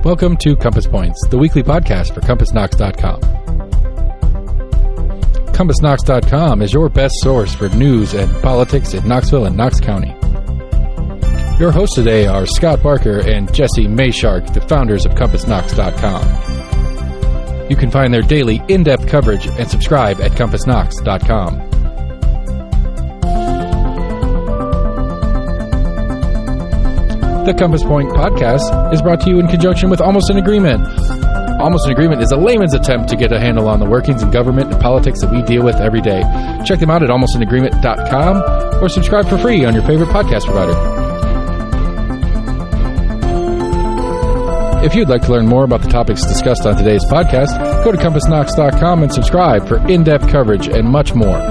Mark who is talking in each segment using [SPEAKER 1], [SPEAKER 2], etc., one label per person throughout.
[SPEAKER 1] Welcome to Compass Points, the weekly podcast for CompassKnox.com. CompassKnox.com is your best source for news and politics in Knoxville and Knox County. Your hosts today are Scott Barker and Jesse Mayshark, the founders of CompassKnox.com. You can find their daily in-depth coverage and subscribe at CompassKnox.com. The Compass Point podcast is brought to you in conjunction with Almost an Agreement. Almost an Agreement is a layman's attempt to get a handle on the workings in government and politics that we deal with every day. Check them out at almostanagreement.com or subscribe for free on your favorite podcast provider. If you'd like to learn more about the topics discussed on today's podcast, go to CompassKnox.com and subscribe for in-depth coverage and much more.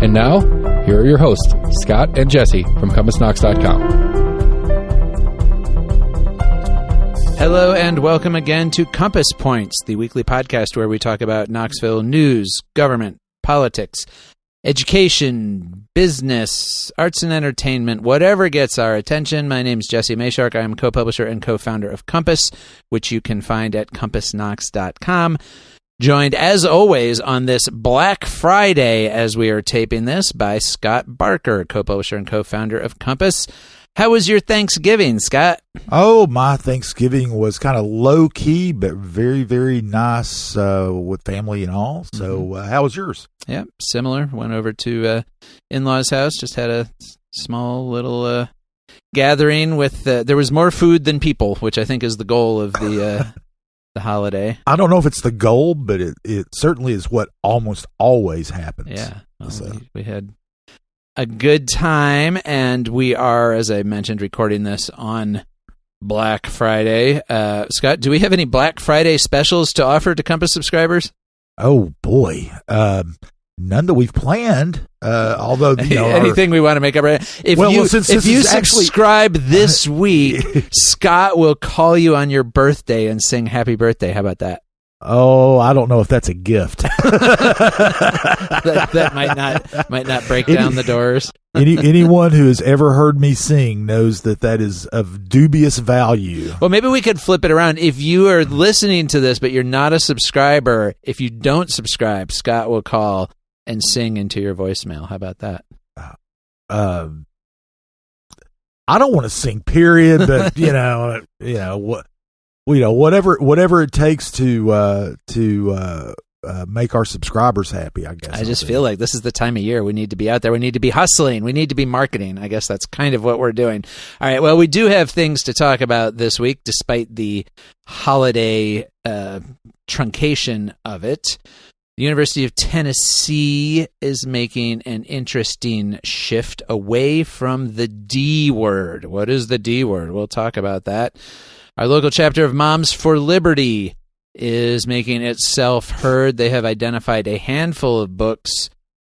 [SPEAKER 1] And now, here are your hosts, Scott and Jesse from CompassKnox.com.
[SPEAKER 2] Hello and welcome again to Compass Points, the weekly podcast where we talk about Knoxville news, government, politics, education, business, arts and entertainment, whatever gets our attention. My name is Jesse Mayshark. I am co-publisher and co-founder of Compass, which you can find at CompassKnox.com. Joined, as always, on this Black Friday, as we are taping this, by Scott Barker, co-publisher and co-founder of Compass. How was your Thanksgiving, Scott?
[SPEAKER 3] Oh, my Thanksgiving was kind of low-key, but very, very nice with family and all. So how was yours?
[SPEAKER 2] Yeah, similar. Went over to in-laws' house, just had a small little gathering with... there was more food than people, which I think is the goal of the... the holiday.
[SPEAKER 3] I don't know if it's the goal, but it certainly is what almost always happens.
[SPEAKER 2] Yeah. Well, we had a good time, and we are, as I mentioned, recording this on Black Friday. Scott, do we have any Black Friday specials to offer to Compass subscribers?
[SPEAKER 3] Oh, boy. None that we've planned, although, you know,
[SPEAKER 2] anything we want to make up. If you subscribe this week, Scott will call you on your birthday and sing happy birthday. How about that?
[SPEAKER 3] Oh, I don't know if that's a gift.
[SPEAKER 2] that might not break down the doors.
[SPEAKER 3] Anyone who has ever heard me sing knows that is of dubious value.
[SPEAKER 2] Well, maybe we could flip it around. If you are listening to this, but you're not a subscriber, if you don't subscribe, Scott will call and sing into your voicemail. How about that?
[SPEAKER 3] I don't want to sing, period, but whatever it takes to make our subscribers happy, I guess.
[SPEAKER 2] I just feel like this is the time of year we need to be out there. We need to be hustling. We need to be marketing. I guess that's kind of what we're doing. All right. Well, we do have things to talk about this week, despite the holiday truncation of it. The University of Tennessee is making an interesting shift away from the D word. What is the D word? We'll talk about that. Our local chapter of Moms for Liberty is making itself heard. They have identified a handful of books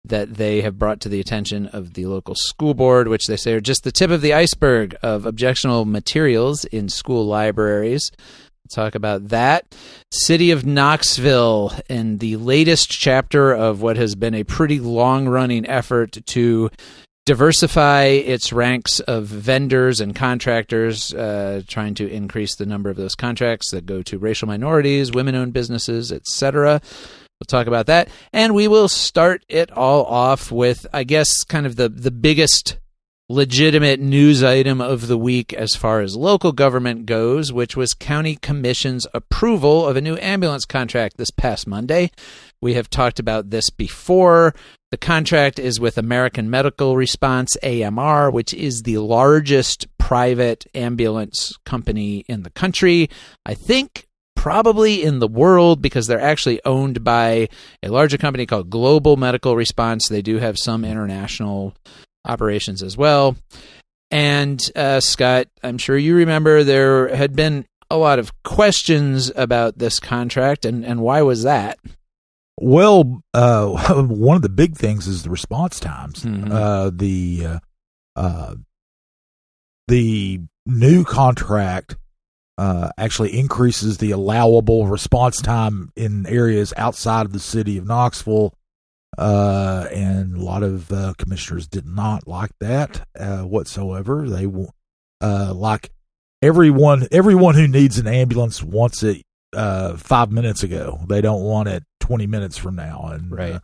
[SPEAKER 2] that they have brought to the attention of the local school board, which they say are just the tip of the iceberg of objectionable materials in school libraries. Talk about that. City of Knoxville and the latest chapter of what has been a pretty long-running effort to diversify its ranks of vendors and contractors, trying to increase the number of those contracts that go to racial minorities, women-owned businesses, etc. We'll talk about that. And we will start it all off with, I guess, kind of the biggest legitimate news item of the week as far as local government goes, which was County Commission's approval of a new ambulance contract this past Monday. We have talked about this before. The contract is with American Medical Response, AMR, which is the largest private ambulance company in the country. I think probably in the world, because they're actually owned by a larger company called Global Medical Response. They do have some international operations as well. And Scott, I'm sure you remember there had been a lot of questions about this contract, and why was that?
[SPEAKER 3] Well, one of the big things is the response times.
[SPEAKER 2] Mm-hmm.
[SPEAKER 3] The new contract actually increases the allowable response time in areas outside of the city of Knoxville. And a lot of commissioners did not like that whatsoever. They like everyone who needs an ambulance wants it 5 minutes ago. They don't want it 20 minutes from now. And
[SPEAKER 2] right.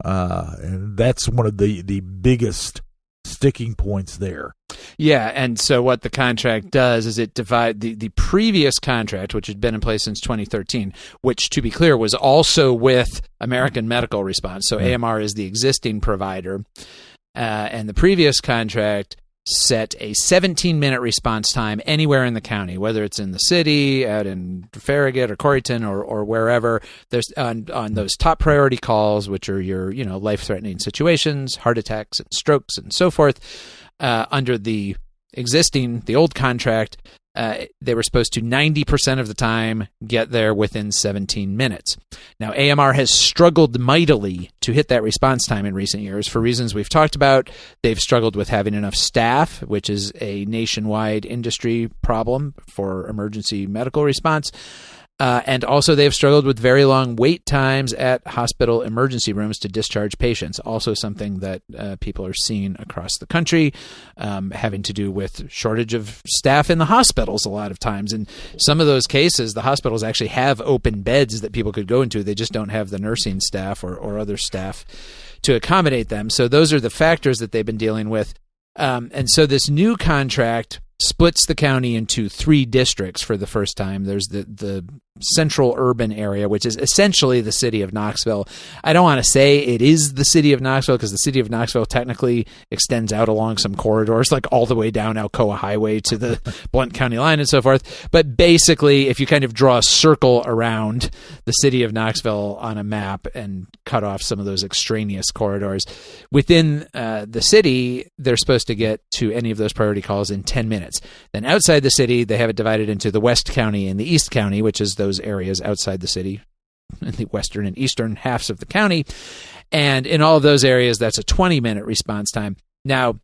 [SPEAKER 3] And that's one of the biggest sticking points there.
[SPEAKER 2] Yeah, and so what the contract does is it divide the previous contract, which had been in place since 2013, which, to be clear, was also with American Medical Response. So AMR is the existing provider, and the previous contract set a 17-minute response time anywhere in the county, whether it's in the city, out in Farragut or Corryton or wherever. There's on those top priority calls, which are your life-threatening situations, heart attacks and strokes and so forth. Under the old contract, they were supposed to 90% of the time get there within 17 minutes. Now, AMR has struggled mightily to hit that response time in recent years for reasons we've talked about. They've struggled with having enough staff, which is a nationwide industry problem for emergency medical response. And also they've struggled with very long wait times at hospital emergency rooms to discharge patients, also something that people are seeing across the country, having to do with shortage of staff in the hospitals a lot of times. In some of those cases, the hospitals actually have open beds that people could go into. They just don't have the nursing staff or other staff to accommodate them. So those are the factors that they've been dealing with. And so this new contract splits the county into 3 districts for the first time. There's the central urban area, which is essentially the city of Knoxville. I don't want to say it is the city of Knoxville because the city of Knoxville technically extends out along some corridors, like all the way down Alcoa Highway to the Blount County line and so forth. But basically, if you kind of draw a circle around the city of Knoxville on a map and cut off some of those extraneous corridors, within the city, they're supposed to get to any of those priority calls in 10 minutes. Then outside the city, they have it divided into the West County and the East County, which is those areas outside the city, in the western and eastern halves of the county. And in all of those areas, that's a 20-minute response time. Now,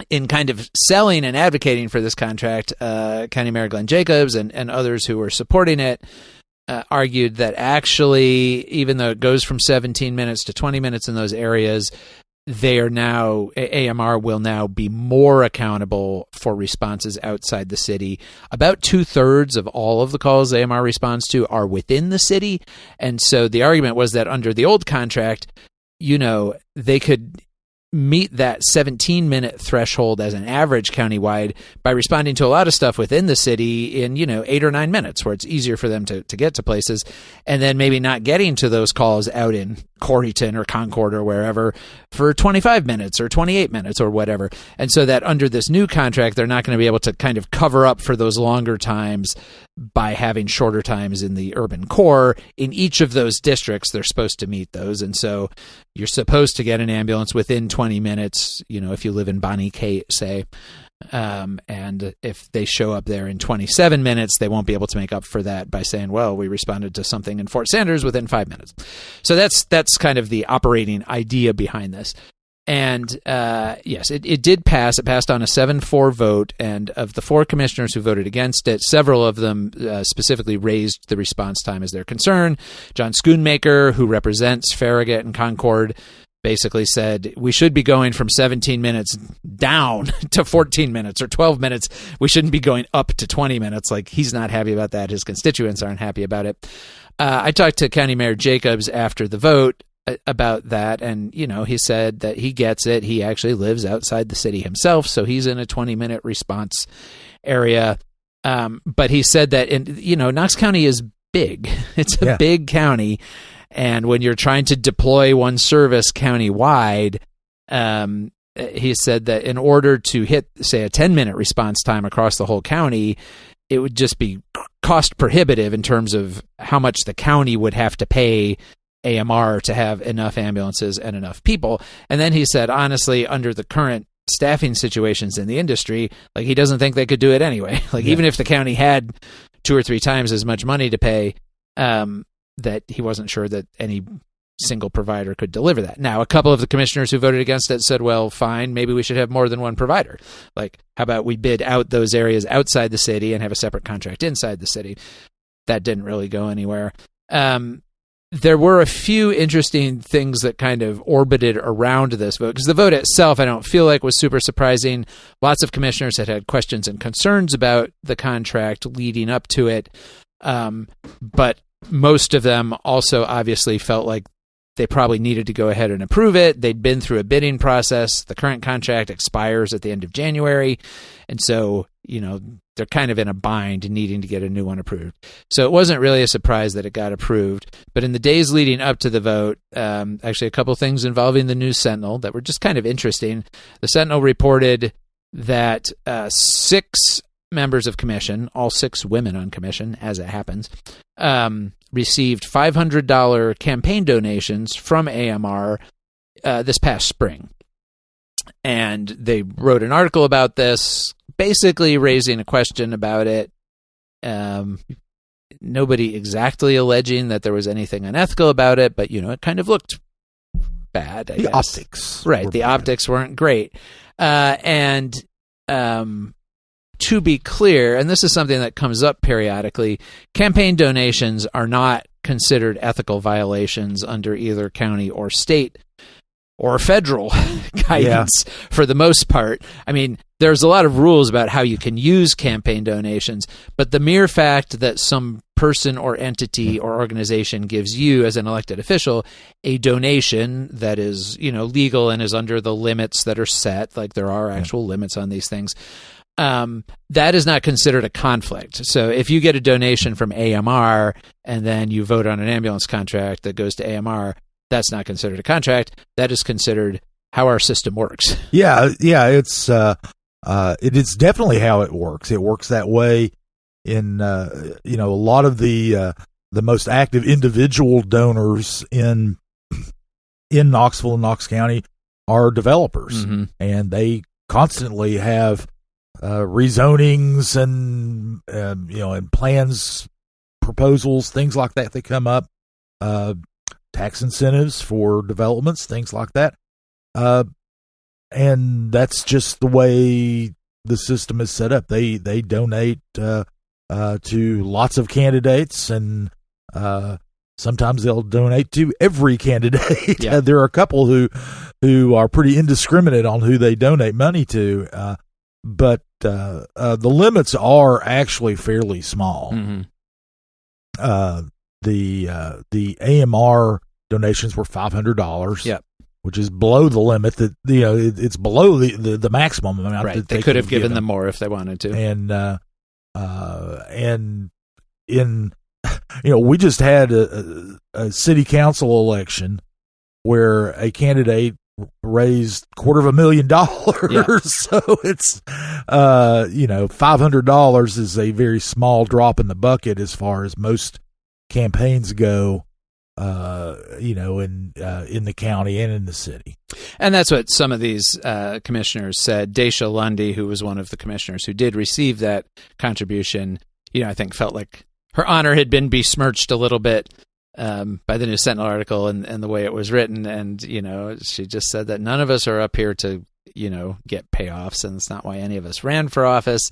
[SPEAKER 2] in kind of selling and advocating for this contract, County Mayor Glenn Jacobs and others who were supporting it argued that actually, even though it goes from 17 minutes to 20 minutes in those areas, they are now, AMR will now be more accountable for responses outside the city. About 2/3 of all of the calls AMR responds to are within the city. And so the argument was that under the old contract, they could meet that 17-minute threshold as an average countywide by responding to a lot of stuff within the city in 8 or 9 minutes, where it's easier for them to get to places, and then maybe not getting to those calls out in Corryton or Concord or wherever for 25 minutes or 28 minutes or whatever. And so that under this new contract, they're not going to be able to kind of cover up for those longer times by having shorter times in the urban core. In each of those districts, they're supposed to meet those. And so you're supposed to get an ambulance within 20 minutes, if you live in Bonnie Kate, say. And if they show up there in 27 minutes, they won't be able to make up for that by saying, well, we responded to something in Fort Sanders within 5 minutes. So that's kind of the operating idea behind this. And yes, it did pass. It passed on a 7-4 vote. And of the 4 commissioners who voted against it, several of them specifically raised the response time as their concern. John Schoonmaker, who represents Farragut and Concord, basically said we should be going from 17 minutes down to 14 minutes or 12 minutes. We shouldn't be going up to 20 minutes. Like, he's not happy about that. His constituents aren't happy about it. I talked to County Mayor Jacobs after the vote about that, and he said that he gets it. He actually lives outside the city himself, so he's in a 20-minute response area. But he said that Knox County is big. It's a big county. And when you're trying to deploy one service countywide, he said that in order to hit, say, a 10-minute response time across the whole county, it would just be cost prohibitive in terms of how much the county would have to pay AMR to have enough ambulances and enough people. And then he said, honestly, under the current staffing situations in the industry, like, he doesn't think they could do it anyway. Like, even if the county had 2 or 3 times as much money to pay, that he wasn't sure that any single provider could deliver that. Now, a couple of the commissioners who voted against it said, well, fine, maybe we should have more than one provider. Like, how about we bid out those areas outside the city and have a separate contract inside the city? That didn't really go anywhere. There were a few interesting things that kind of orbited around this vote, because the vote itself, I don't feel like was super surprising. Lots of commissioners had questions and concerns about the contract leading up to it. But most of them also obviously felt like they probably needed to go ahead and approve it. They'd been through a bidding process. The current contract expires at the end of January. And so, they're kind of in a bind needing to get a new one approved. So it wasn't really a surprise that it got approved. But in the days leading up to the vote, actually a couple things involving the News Sentinel that were just kind of interesting. The Sentinel reported that 6 members of commission, all 6 women on commission, as it happens, received $500 campaign donations from AMR this past spring. And they wrote an article about this, basically raising a question about it. Nobody exactly alleging that there was anything unethical about it, but, it kind of looked bad, I guess.
[SPEAKER 3] Optics.
[SPEAKER 2] Right, the bad. Optics weren't great. And to be clear, and this is something that comes up periodically, campaign donations are not considered ethical violations under either county or state or federal guidance for the most part. I mean, there's a lot of rules about how you can use campaign donations, but the mere fact that some person or entity or organization gives you as an elected official a donation that is, legal and is under the limits that are set, like there are actual limits on these things, that is not considered a conflict. So if you get a donation from AMR and then you vote on an ambulance contract that goes to AMR, that's not considered a contract. That is considered how our system works.
[SPEAKER 3] Yeah, it's it is definitely how it works. It works that way in a lot of the most active individual donors in Knoxville and Knox County are developers, and they constantly have rezonings and and plans, proposals, things like that come up. Tax incentives for developments, things like that. And that's just the way the system is set up. They donate to lots of candidates, and sometimes they'll donate to every candidate.
[SPEAKER 2] Yeah.
[SPEAKER 3] There are a couple who are pretty indiscriminate on who they donate money to, but the limits are actually fairly small. The AMR donations were $500.
[SPEAKER 2] Yep.
[SPEAKER 3] Which is below the limit that it's below the maximum amount.
[SPEAKER 2] Right.
[SPEAKER 3] That
[SPEAKER 2] they could have given them more if they wanted to.
[SPEAKER 3] And in we just had a city council election where a candidate raised $250,000.
[SPEAKER 2] Yeah.
[SPEAKER 3] So it's $500 is a very small drop in the bucket as far as most campaigns go, in the county and in the city.
[SPEAKER 2] And that's what some of these commissioners said. Daisha Lundy, who was one of the commissioners who did receive that contribution, I think felt like her honor had been besmirched a little bit by the News Sentinel article and the way it was written. And, she just said that none of us are up here to, get payoffs, and it's not why any of us ran for office.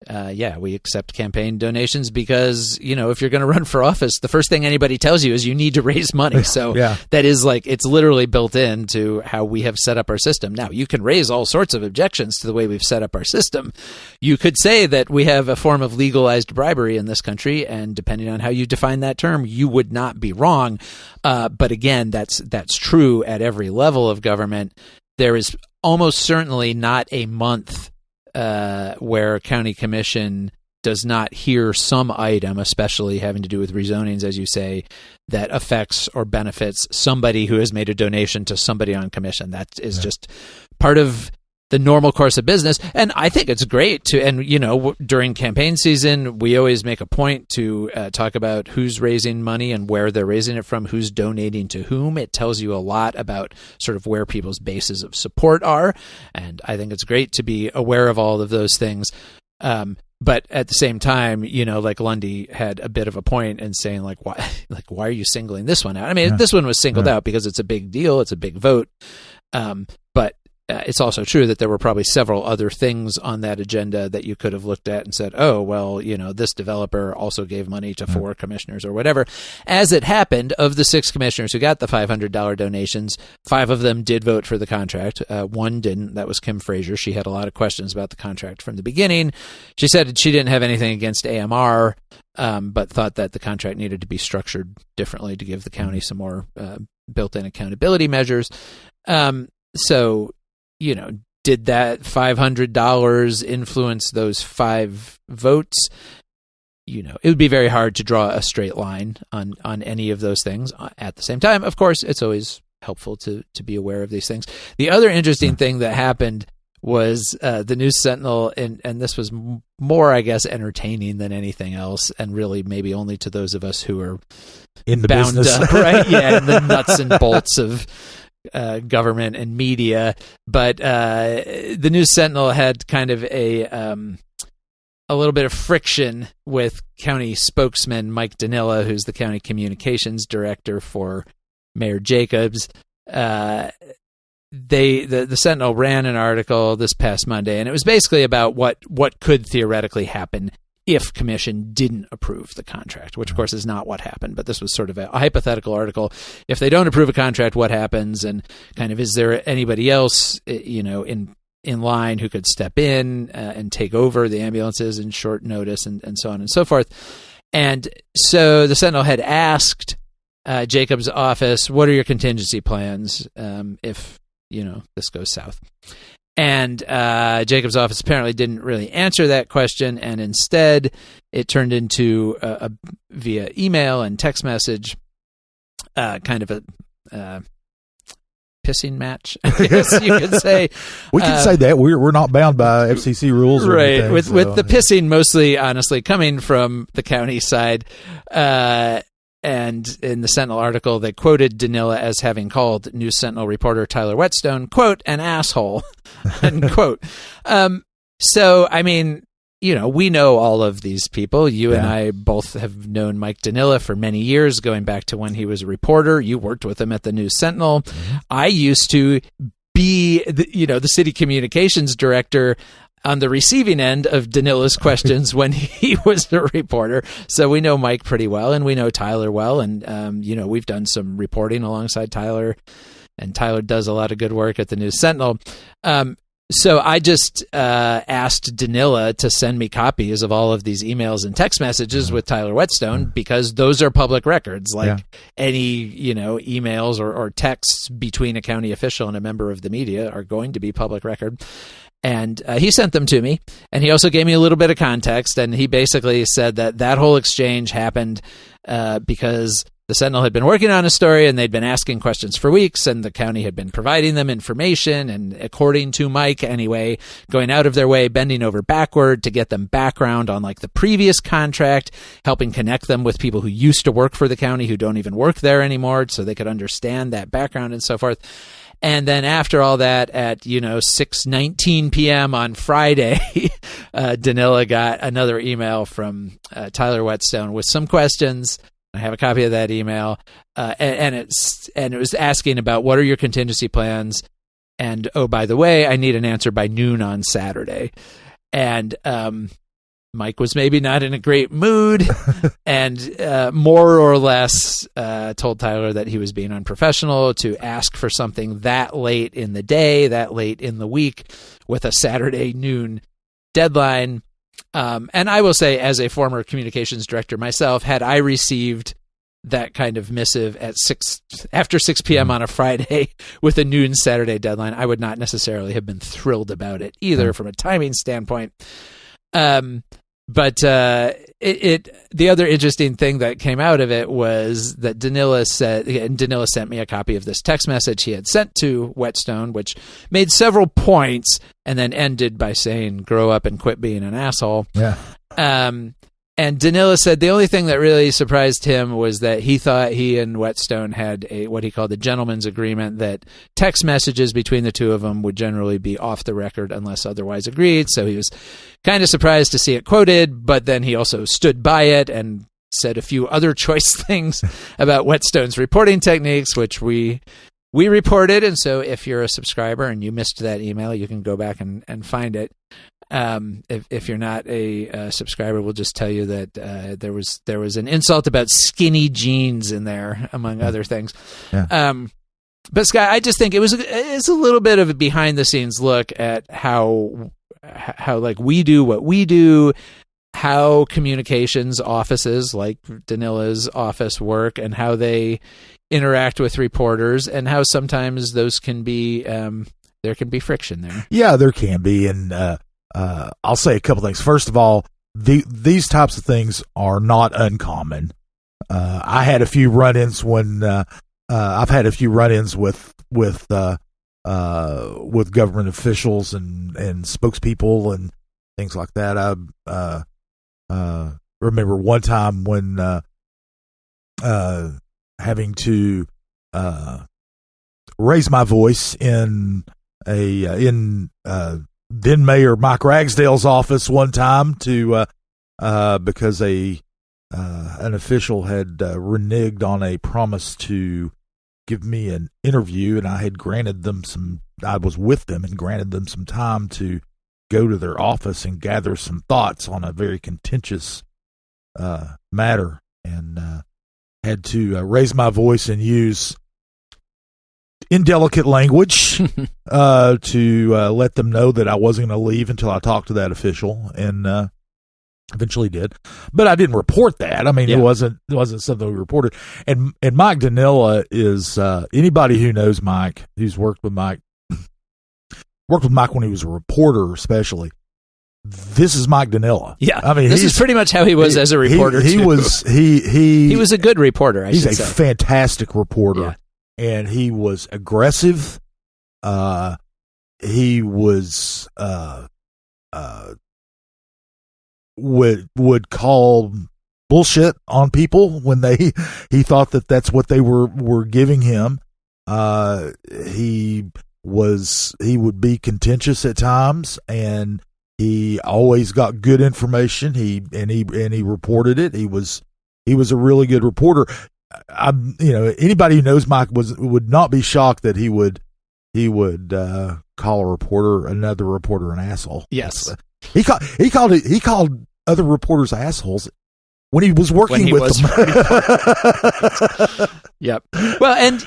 [SPEAKER 2] We accept campaign donations because, if you're going to run for office, the first thing anybody tells you is you need to raise money. So that is it's literally built into how we have set up our system. Now, you can raise all sorts of objections to the way we've set up our system. You could say that we have a form of legalized bribery in this country, and depending on how you define that term, you would not be wrong. But again, that's true at every level of government. There is almost certainly not a month where county commission does not hear some item, especially having to do with rezonings, as you say, that affects or benefits somebody who has made a donation to somebody on commission. That is just part of the normal course of business. And I think it's great during campaign season, we always make a point to talk about who's raising money and where they're raising it from, who's donating to whom. It tells you a lot about sort of where people's bases of support are. And I think it's great to be aware of all of those things. But at the same time, like Lundy had a bit of a point in saying why are you singling this one out? I mean, this one was singled out because it's a big deal. It's a big vote. But it's also true that there were probably several other things on that agenda that you could have looked at and said, oh, well, this developer also gave money to 4 commissioners or whatever. As it happened, of the 6 commissioners who got the $500 donations, 5 of them did vote for the contract. 1 didn't. That was Kim Frazier. She had a lot of questions about the contract from the beginning. She said she didn't have anything against AMR, but thought that the contract needed to be structured differently to give the county some more built-in accountability measures. So, did that $500 influence those 5 votes? It would be very hard to draw a straight line on any of those things. At the same time, of course, it's always helpful to be aware of these things. The other interesting thing that happened was the News Sentinel, and this was more, I guess, entertaining than anything else, and really maybe only to those of us who are
[SPEAKER 3] in the
[SPEAKER 2] bound
[SPEAKER 3] business.
[SPEAKER 2] up, right? Yeah, in the nuts and bolts of government and media. But the News Sentinel had kind of a little bit of friction with county spokesman Mike Danila, who's the county communications director for Mayor Jacobs. The Sentinel ran an article this past Monday, and it was basically about what could theoretically happen if commission didn't approve the contract, which of course is not what happened, but this was sort of a hypothetical article. If they don't approve a contract, what happens? And kind of, is there anybody else, in line who could step in and take over the ambulances in short notice, and so on and so forth. And so the Sentinel had asked Jacobs' office, what are your contingency plans if this goes south? And Jacobs' office apparently didn't really answer that question, and instead it turned into via email and text message, kind of a pissing match, I guess you could say.
[SPEAKER 3] We can say that we're not bound by FCC rules, or
[SPEAKER 2] right?
[SPEAKER 3] anything,
[SPEAKER 2] With the pissing mostly, honestly, coming from the county side. And in the Sentinel article, they quoted Danila as having called News Sentinel reporter Tyler Whetstone, quote, an asshole, unquote. So, I mean, we know all of these people. You and I both have known Mike Danila for many years, going back to when he was a reporter. You worked with him at the News Sentinel. Mm-hmm. I used to be, the city communications director on the receiving end of Danila's questions when he was a reporter. So we know Mike pretty well, and we know Tyler well. And, we've done some reporting alongside Tyler, and Tyler does a lot of good work at the News Sentinel. So I just asked Danila to send me copies of all of these emails and text messages with Tyler Whetstone, because those are public records. Any, emails or texts between a county official and a member of the media are going to be public record. And he sent them to me, and he also gave me a little bit of context, and he basically said that whole exchange happened because the Sentinel had been working on a story, and they'd been asking questions for weeks, and the county had been providing them information, and according to Mike anyway, going out of their way, bending over backward to get them background on the previous contract, helping connect them with people who used to work for the county who don't even work there anymore, so they could understand that background and so forth. And then after all that, at 6:19 p.m. on Friday, Danila got another email from Tyler Whetstone with some questions. I have a copy of that email, and it was asking about what are your contingency plans, and oh, by the way, I need an answer by noon on Saturday. And Mike was maybe not in a great mood, and more or less told Tyler that he was being unprofessional to ask for something that late in the day, that late in the week, with a Saturday noon deadline. And I will say, as a former communications director myself, had I received that kind of missive after 6 p.m. on a Friday with a noon Saturday deadline, I would not necessarily have been thrilled about it either from a timing standpoint. But the other interesting thing that came out of it was that Danila sent me a copy of this text message he had sent to Whetstone, which made several points and then ended by saying, grow up and quit being an asshole.
[SPEAKER 3] Yeah.
[SPEAKER 2] And Danila said the only thing that really surprised him was that he thought he and Whetstone had what he called a gentleman's agreement, that text messages between the two of them would generally be off the record unless otherwise agreed. So he was kind of surprised to see it quoted, but then he also stood by it and said a few other choice things about Whetstone's reporting techniques, which we reported. And so if you're a subscriber and you missed that email, you can go back and find it. If you're not a subscriber, we'll just tell you that there was an insult about skinny jeans in there, among other things.
[SPEAKER 3] Yeah.
[SPEAKER 2] But Scott, I just think it's a little bit of a behind the scenes look at how like we do what we do, how communications offices like Danila's office work, and how they interact with reporters, and how sometimes those can be there can be friction there.
[SPEAKER 3] Yeah, there can be, and I'll say a couple things. First of all, these types of things are not uncommon. I had a few run-ins when I've had a few run-ins with government officials and spokespeople and things like that. I remember one time when having to raise my voice in then Mayor Mike Ragsdale's office one time to because an official had reneged on a promise to give me an interview, and I was with them and granted them some time to go to their office and gather some thoughts on a very contentious matter, and had to raise my voice and use indelicate language to let them know that I wasn't going to leave until I talked to that official, and eventually did. But I didn't report that. I mean, it wasn't something we reported. And Mike Danila is anybody who knows Mike, who's worked with Mike when he was a reporter, especially. This is Mike Danila.
[SPEAKER 2] Yeah,
[SPEAKER 3] I mean,
[SPEAKER 2] this is pretty much how he was as a reporter.
[SPEAKER 3] He was a
[SPEAKER 2] good reporter.
[SPEAKER 3] He's a fantastic reporter.
[SPEAKER 2] Yeah.
[SPEAKER 3] And he was aggressive. He was would call bullshit on people when he thought that that's what they were giving him. He would be contentious at times, and he always got good information. He reported it. He was a really good reporter. Anybody who knows Mike would not be shocked that he would call another reporter an asshole.
[SPEAKER 2] Yes,
[SPEAKER 3] he called other reporters assholes when he was working with them.
[SPEAKER 2] Yep. Well, and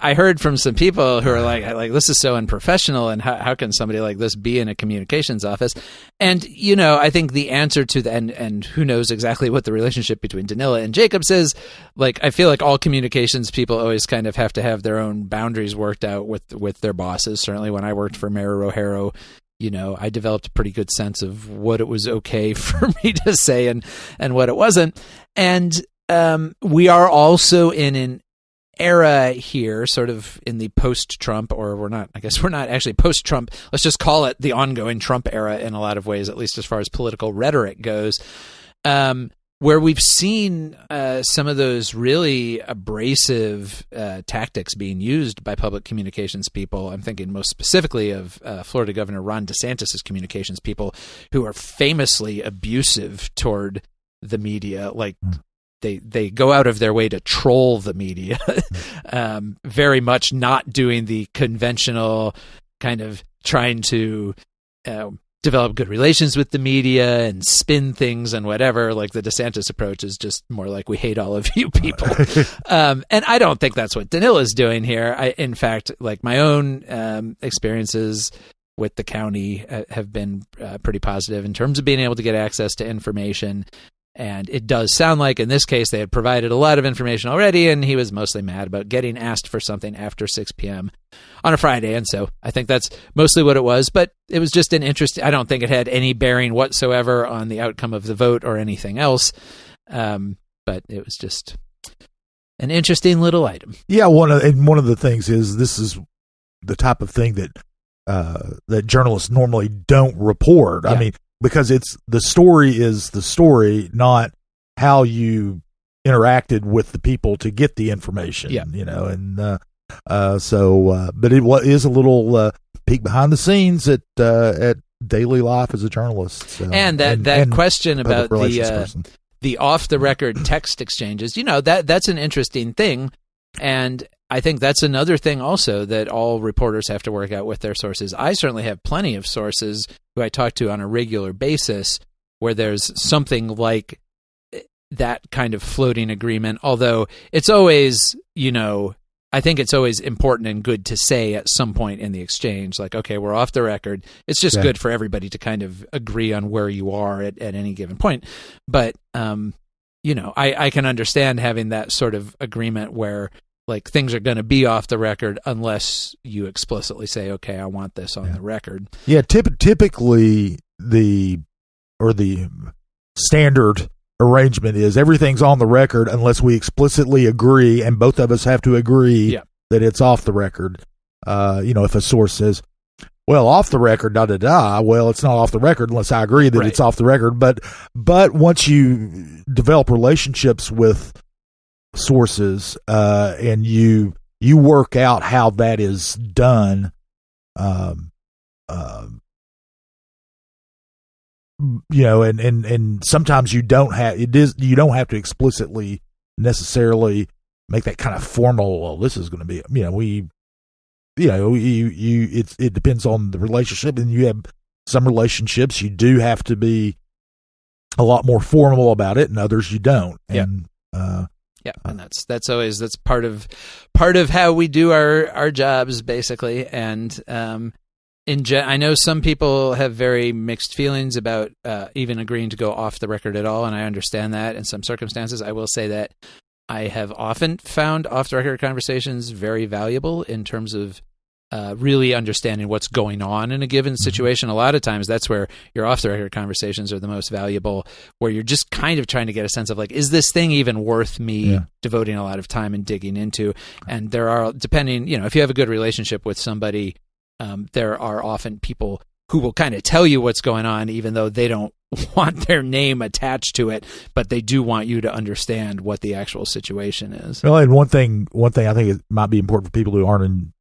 [SPEAKER 2] I heard from some people who are like this is so unprofessional, and how can somebody like this be in a communications office? And I think the answer to that, and who knows exactly what the relationship between Danila and Jacobs is. I feel like all communications people always kind of have to have their own boundaries worked out with their bosses. Certainly, when I worked for Mayor Rohero, I developed a pretty good sense of what it was okay for me to say and what it wasn't. And we are also in an era here, sort of in the post-Trump, or we're not actually post-Trump. Let's just call it the ongoing Trump era in a lot of ways, at least as far as political rhetoric goes, where we've seen some of those really abrasive tactics being used by public communications people. I'm thinking most specifically of Florida Governor Ron DeSantis' communications people, who are famously abusive toward the media. They go out of their way to troll the media, very much not doing the conventional kind of trying to develop good relations with the media and spin things and whatever. Like the DeSantis approach is just more like, we hate all of you people. And I don't think that's what Danila is doing here. In fact, my own experiences with the county have been pretty positive in terms of being able to get access to information. And it does sound like in this case they had provided a lot of information already, and he was mostly mad about getting asked for something after 6 p.m. on a Friday. And so I think that's mostly what it was. But it was just an interesting, I don't think it had any bearing whatsoever on the outcome of the vote or anything else. But it was just an interesting little item.
[SPEAKER 3] Yeah, one of the things is this is the type of thing that that journalists normally don't report. Yeah. I mean, because it's the story is the story, not how you interacted with the people to get the information.
[SPEAKER 2] Yeah.
[SPEAKER 3] And but it is a little peek behind the scenes at daily life as a journalist. So,
[SPEAKER 2] and that question about
[SPEAKER 3] person.
[SPEAKER 2] the off the record text exchanges, that's an interesting thing. And I think that's another thing also that all reporters have to work out with their sources. I certainly have plenty of sources who I talk to on a regular basis where there's something like that kind of floating agreement, although it's always, I think it's always important and good to say at some point in the exchange, like, okay, we're off the record. It's just good for everybody to kind of agree on where you are at any given point. But, I can understand having that sort of agreement where like things are going to be off the record unless you explicitly say, okay, I want this on the record.
[SPEAKER 3] Yeah. Typically the standard arrangement is everything's on the record unless we explicitly agree, and both of us have to agree that it's off the record. If a source says, well, off the record, well, it's not off the record unless I agree that it's off the record. But once you develop relationships with sources, and you work out how that is done, and sometimes you don't have to explicitly necessarily make that kind of formal. Well, this is going to be, it depends on the relationship, and you have some relationships you do have to be a lot more formal about it, and others you don't. And
[SPEAKER 2] and that's part of how we do our jobs basically, and I know some people have very mixed feelings about even agreeing to go off the record at all, and I understand that in some circumstances. I will say that I have often found off-the-record conversations very valuable in terms of really understanding what's going on in a given situation. A lot of times that's where your off-the-record conversations are the most valuable, where you're just kind of trying to get a sense of like, is this thing even worth me devoting a lot of time and digging into? And there are, depending, if you have a good relationship with somebody, there are often people who will kind of tell you what's going on, even though they don't want their name attached to it, but they do want you to understand what the actual situation is.
[SPEAKER 3] Well, and one thing I think it might be important for people who aren't in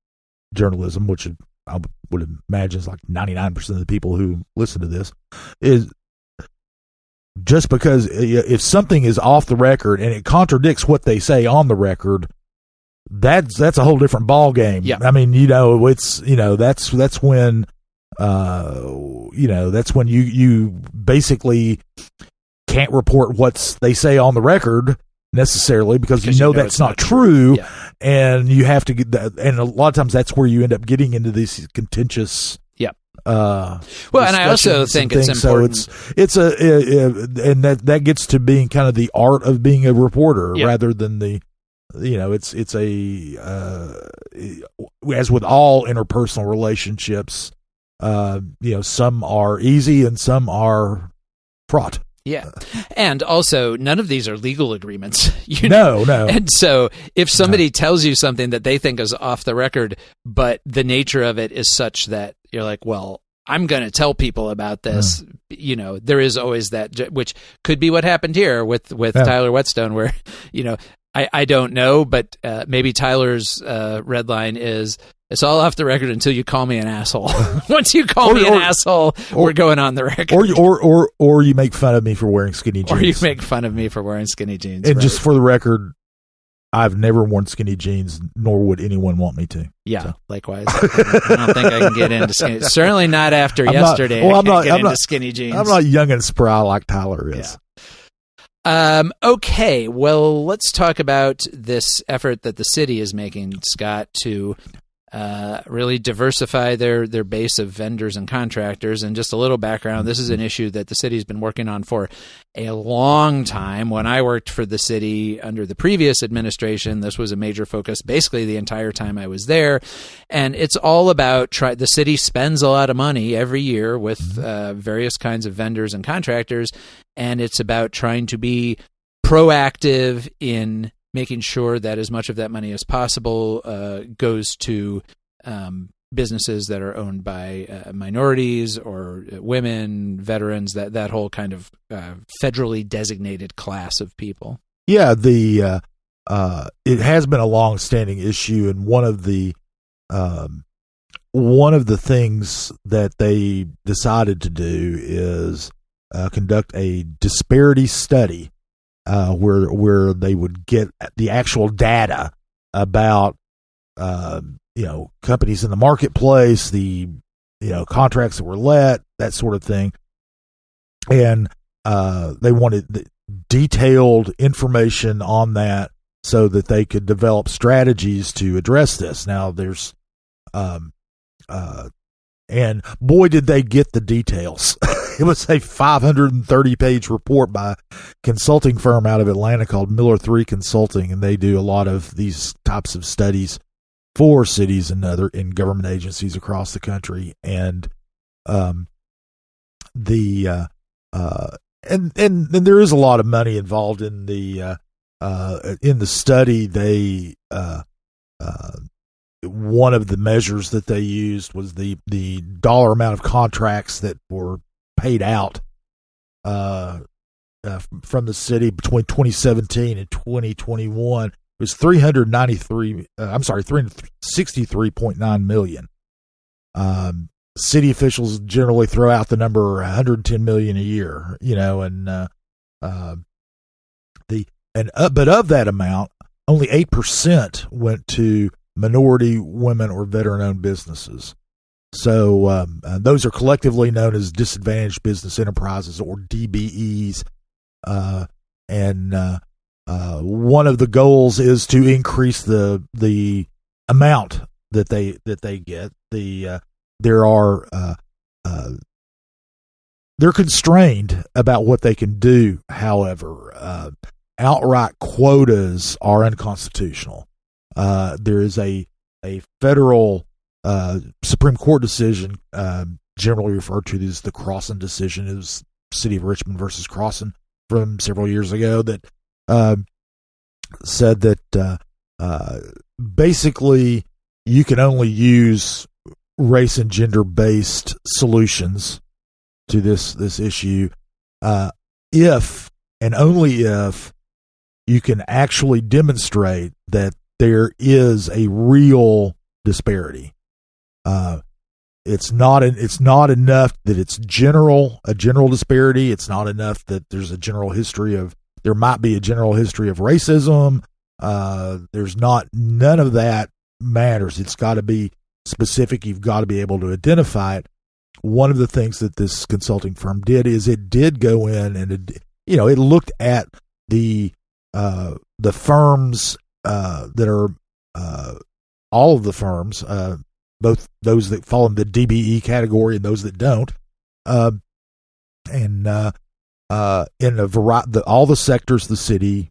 [SPEAKER 3] journalism, which I would imagine is like 99% of the people who listen to this, is just because if something is off the record and it contradicts what they say on the record, that's a whole different ball game.
[SPEAKER 2] Yeah.
[SPEAKER 3] I mean, it's that's when that's when you basically can't report what they say on the record necessarily because that's not true. Yeah. And you have to get that, and a lot of times that's where you end up getting into these contentious
[SPEAKER 2] and I also think it's important.
[SPEAKER 3] So it's and that gets to being kind of the art of being a reporter rather than the it's as with all interpersonal relationships, some are easy and some are fraught.
[SPEAKER 2] Yeah. And also, none of these are legal agreements.
[SPEAKER 3] No.
[SPEAKER 2] And so if somebody tells you something that they think is off the record, but the nature of it is such that you're like, well, I'm going to tell people about this, there is always that, which could be what happened here with Tyler Whetstone, where, I don't know, but maybe Tyler's red line is, it's all off the record until you call me an asshole. Once you call me an asshole, we're going on the record.
[SPEAKER 3] Or you make fun of me for wearing skinny jeans.
[SPEAKER 2] Or you make fun of me for wearing skinny jeans.
[SPEAKER 3] And just for the record, I've never worn skinny jeans, nor would anyone want me to.
[SPEAKER 2] Yeah, so. Likewise. I don't think I can get into skinny. Certainly not after yesterday. I can't get into skinny jeans.
[SPEAKER 3] I'm not young and spry like Tyler is.
[SPEAKER 2] Yeah. Okay, well, let's talk about this effort that the city is making, Scott, to really diversify their base of vendors and contractors. And just a little background, this is an issue that the city's been working on for a long time. When I worked for the city under the previous administration, this was a major focus basically the entire time I was there. And it's all about the city spends a lot of money every year with various kinds of vendors and contractors, and it's about trying to be proactive in making sure that as much of that money as possible goes to businesses that are owned by minorities or women, veterans, that whole kind of federally designated class of people.
[SPEAKER 3] Yeah, it has been a long-standing issue, and one of the things that they decided to do is conduct a disparity study where they would get the actual data about companies in the marketplace, the contracts that were let, that sort of thing, and they wanted detailed information on that so that they could develop strategies to address this. Now there's and boy did they get the details. It was a 530-page report by a consulting firm out of Atlanta called Miller 3 Consulting, and they do a lot of these types of studies for cities and other in government agencies across the country. And and there is a lot of money involved in the study. They one of the measures that they used was the dollar amount of contracts that were paid out from the city between 2017 and 2021. It was $363.9 million. City officials generally throw out the number $110 million a year, but of that amount, only 8% went to minority, women, or veteran-owned businesses. So those are collectively known as disadvantaged business enterprises, or DBEs. And one of the goals is to increase the amount that they get. They're constrained about what they can do. However, outright quotas are unconstitutional. There is a federal Supreme Court decision, generally referred to as the Crossan decision. It was City of Richmond versus Crossan from several years ago, that said that basically you can only use race and gender based solutions to this issue if and only if you can actually demonstrate that there is a real disparity. It's not enough that it's a general disparity. It's not enough that there might be a general history of racism. None of that matters. It's got to be specific. You've got to be able to identify it. One of the things that this consulting firm did is it did go in and it looked at the firms that are all of the firms, both those that fall in the DBE category and those that don't, in a variety, all the sectors the city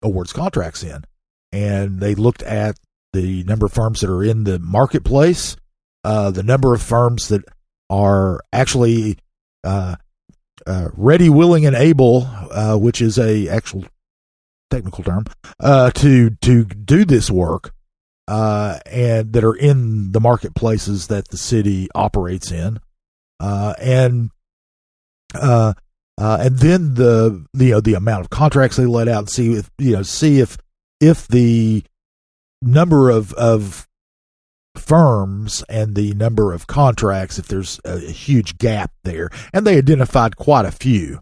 [SPEAKER 3] awards contracts in, and they looked at the number of firms that are in the marketplace, the number of firms that are actually ready, willing, and able, which is a actual technical term, to do this work, and that are in the marketplaces that the city operates in, and then the amount of contracts they let out, and see if the number of firms and the number of contracts, if there's a huge gap there. And they identified quite a few.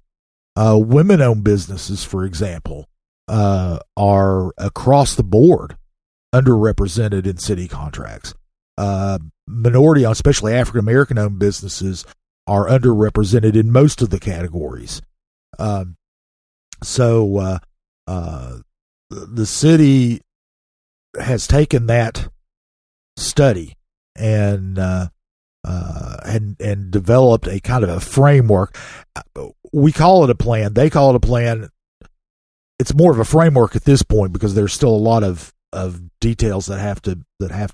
[SPEAKER 3] Women-owned businesses, for example, are across the board underrepresented in city contracts. Minority, especially African American owned businesses, are underrepresented in most of the categories. So the city has taken that study and developed a kind of a framework. We call it a plan. They call it a plan. It's more of a framework at this point because there's still a lot of details that have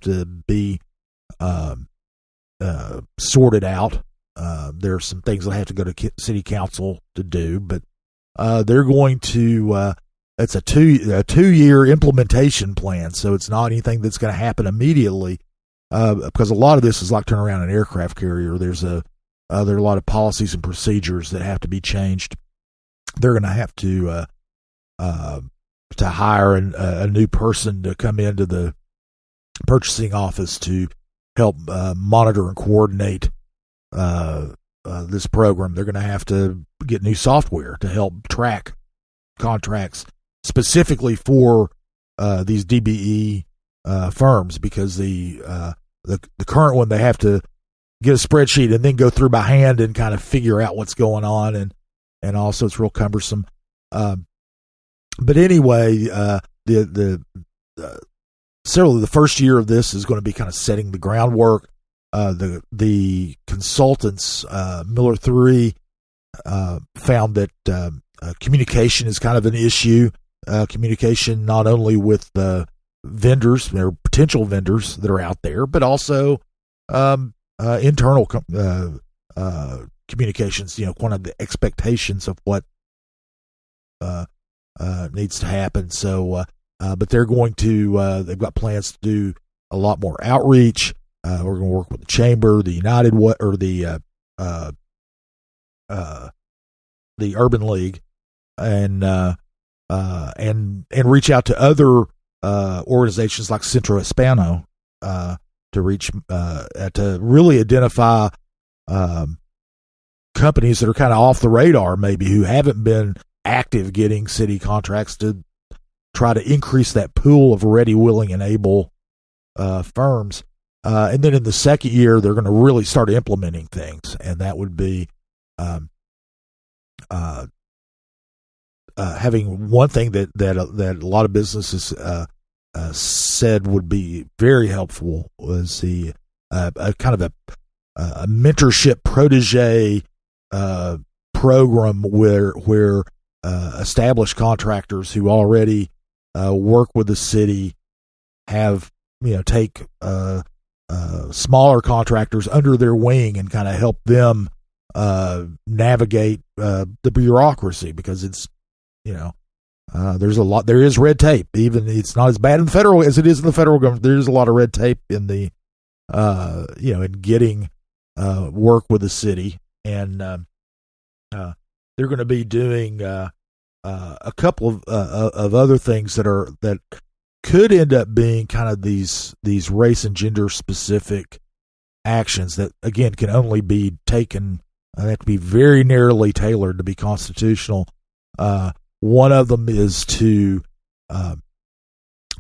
[SPEAKER 3] to be sorted out. There are some things that have to go to city council to do, but they're going to. It's a 2-year implementation plan, so it's not anything that's going to happen immediately. because a lot of this is like turning around an aircraft carrier. There are a lot of policies and procedures that have to be changed. They're going to have to hire a new person to come into the purchasing office to help monitor and coordinate this program. They're going to have to get new software to help track contracts specifically for these DBE firms, because the current one, they have to get a spreadsheet and then go through by hand and kind of figure out what's going on, and also it's real cumbersome. But anyway, the first year of this is going to be kind of setting the groundwork. The consultants, Miller 3, found that communication is kind of an issue. Communication not only with the vendors, their potential vendors that are out there, but also internal communications. One of the expectations of what needs to happen. So, but they're going to. They've got plans to do a lot more outreach. We're going to work with the chamber, the United or the Urban League, and reach out to other organizations like Centro Hispano to reach to really identify companies that are kind of off the radar, maybe, who haven't been active getting city contracts, to try to increase that pool of ready, willing, and able firms. And then in the second year, they're going to really start implementing things, and that would be having one thing that a lot of businesses said would be very helpful was the a kind of a mentorship protege program where established contractors who already work with the city have take smaller contractors under their wing and kind of help them navigate the bureaucracy, because it's there is red tape. Even it's not as bad in the federal as it is in the federal government. There's a lot of red tape in the in getting work with the city, and they're going to be doing a couple of other things that could end up being kind of these race and gender specific actions that, again, can only be taken. They have to be very narrowly tailored to be constitutional. One of them is to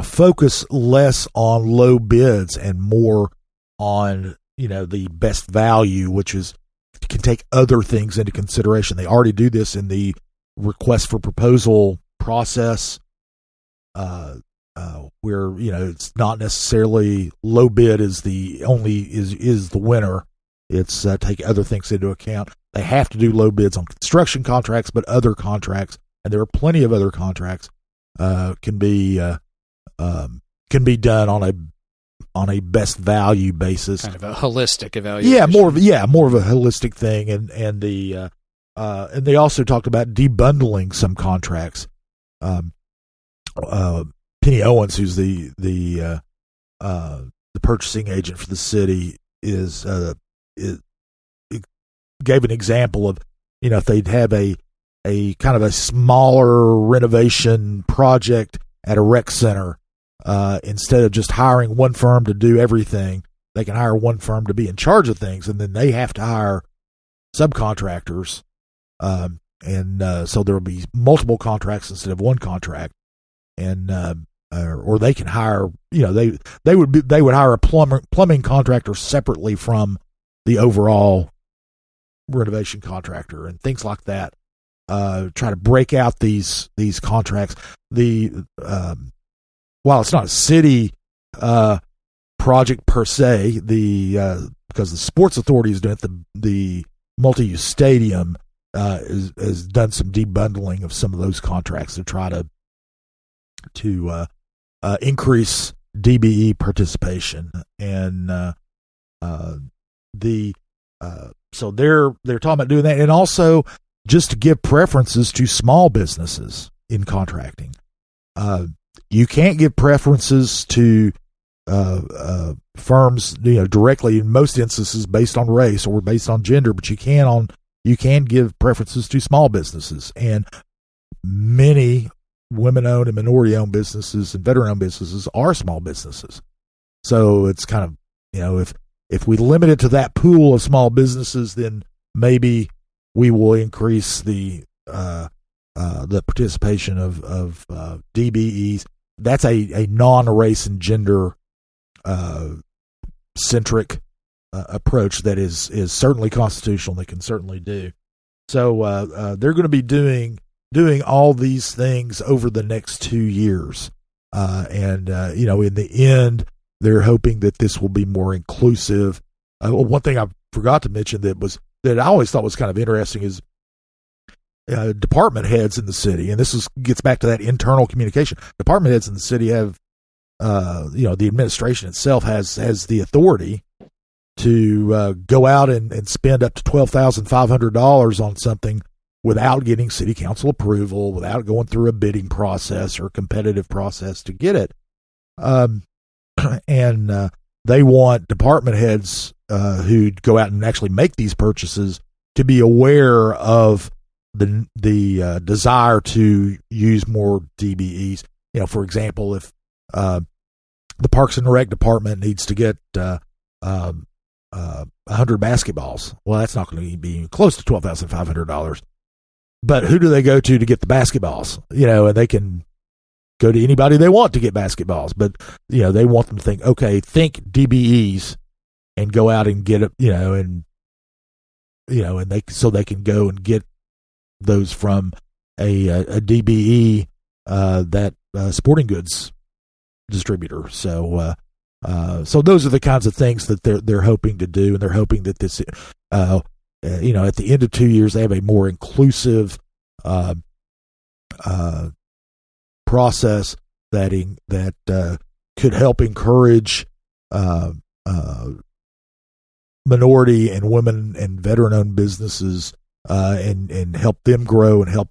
[SPEAKER 3] focus less on low bids and more on the best value, which is can take other things into consideration. They already do this in the request for proposal process, where it's not necessarily low bid is the winner. It's take other things into account. They have to do low bids on construction contracts, but other contracts, and there are plenty of other contracts, can be done on a best value basis,
[SPEAKER 2] kind of a holistic evaluation.
[SPEAKER 3] Yeah, more of a holistic thing, and they also talked about debundling some contracts. Penny Owens, who's the purchasing agent for the city, gave an example of if they'd have a kind of a smaller renovation project at a rec center, instead of just hiring one firm to do everything, they can hire one firm to be in charge of things, and then they have to hire subcontractors, and so there will be multiple contracts instead of one contract, and or they can hire they would hire a plumbing contractor separately from the overall renovation contractor and things like that. Try to break out these contracts. While it's not a city project per se, because the Sports Authority is doing it, the multi-use stadium has done some debundling of some of those contracts to try to increase DBE participation, and so they're talking about doing that, and also just to give preferences to small businesses in contracting. You can't give preferences to firms, directly in most instances based on race or based on gender, but you can give preferences to small businesses, and many women-owned and minority-owned businesses and veteran-owned businesses are small businesses. So it's kind of, if we limit it to that pool of small businesses, then maybe we will increase the participation of DBEs. That's a non-race and gender centric approach that is certainly constitutional. They can certainly do. So they're going to be doing all these things over the next 2 years, and in the end, they're hoping that this will be more inclusive. One thing I forgot to mention that I always thought was kind of interesting is department heads in the city, and this gets back to that internal communication. Department heads in the city have, the administration itself has the authority to go out and spend up to $12,500 on something without getting city council approval, without going through a bidding process or competitive process to get it. And they want department heads who go out and actually make these purchases to be aware of the desire to use more DBEs. For example, if the Parks and Rec department needs to get 100 basketballs, well, that's not going to be close to $12,500. But who do they go to get the basketballs? And they can go to anybody they want to get basketballs, but they want them to think DBEs and go out and get it, and they can go and get those from a DBE that sporting goods distributor. So those are the kinds of things that they're hoping to do, and they're hoping that this at the end of 2 years they have a more inclusive process that could help encourage minority and women and veteran-owned businesses and help them grow and help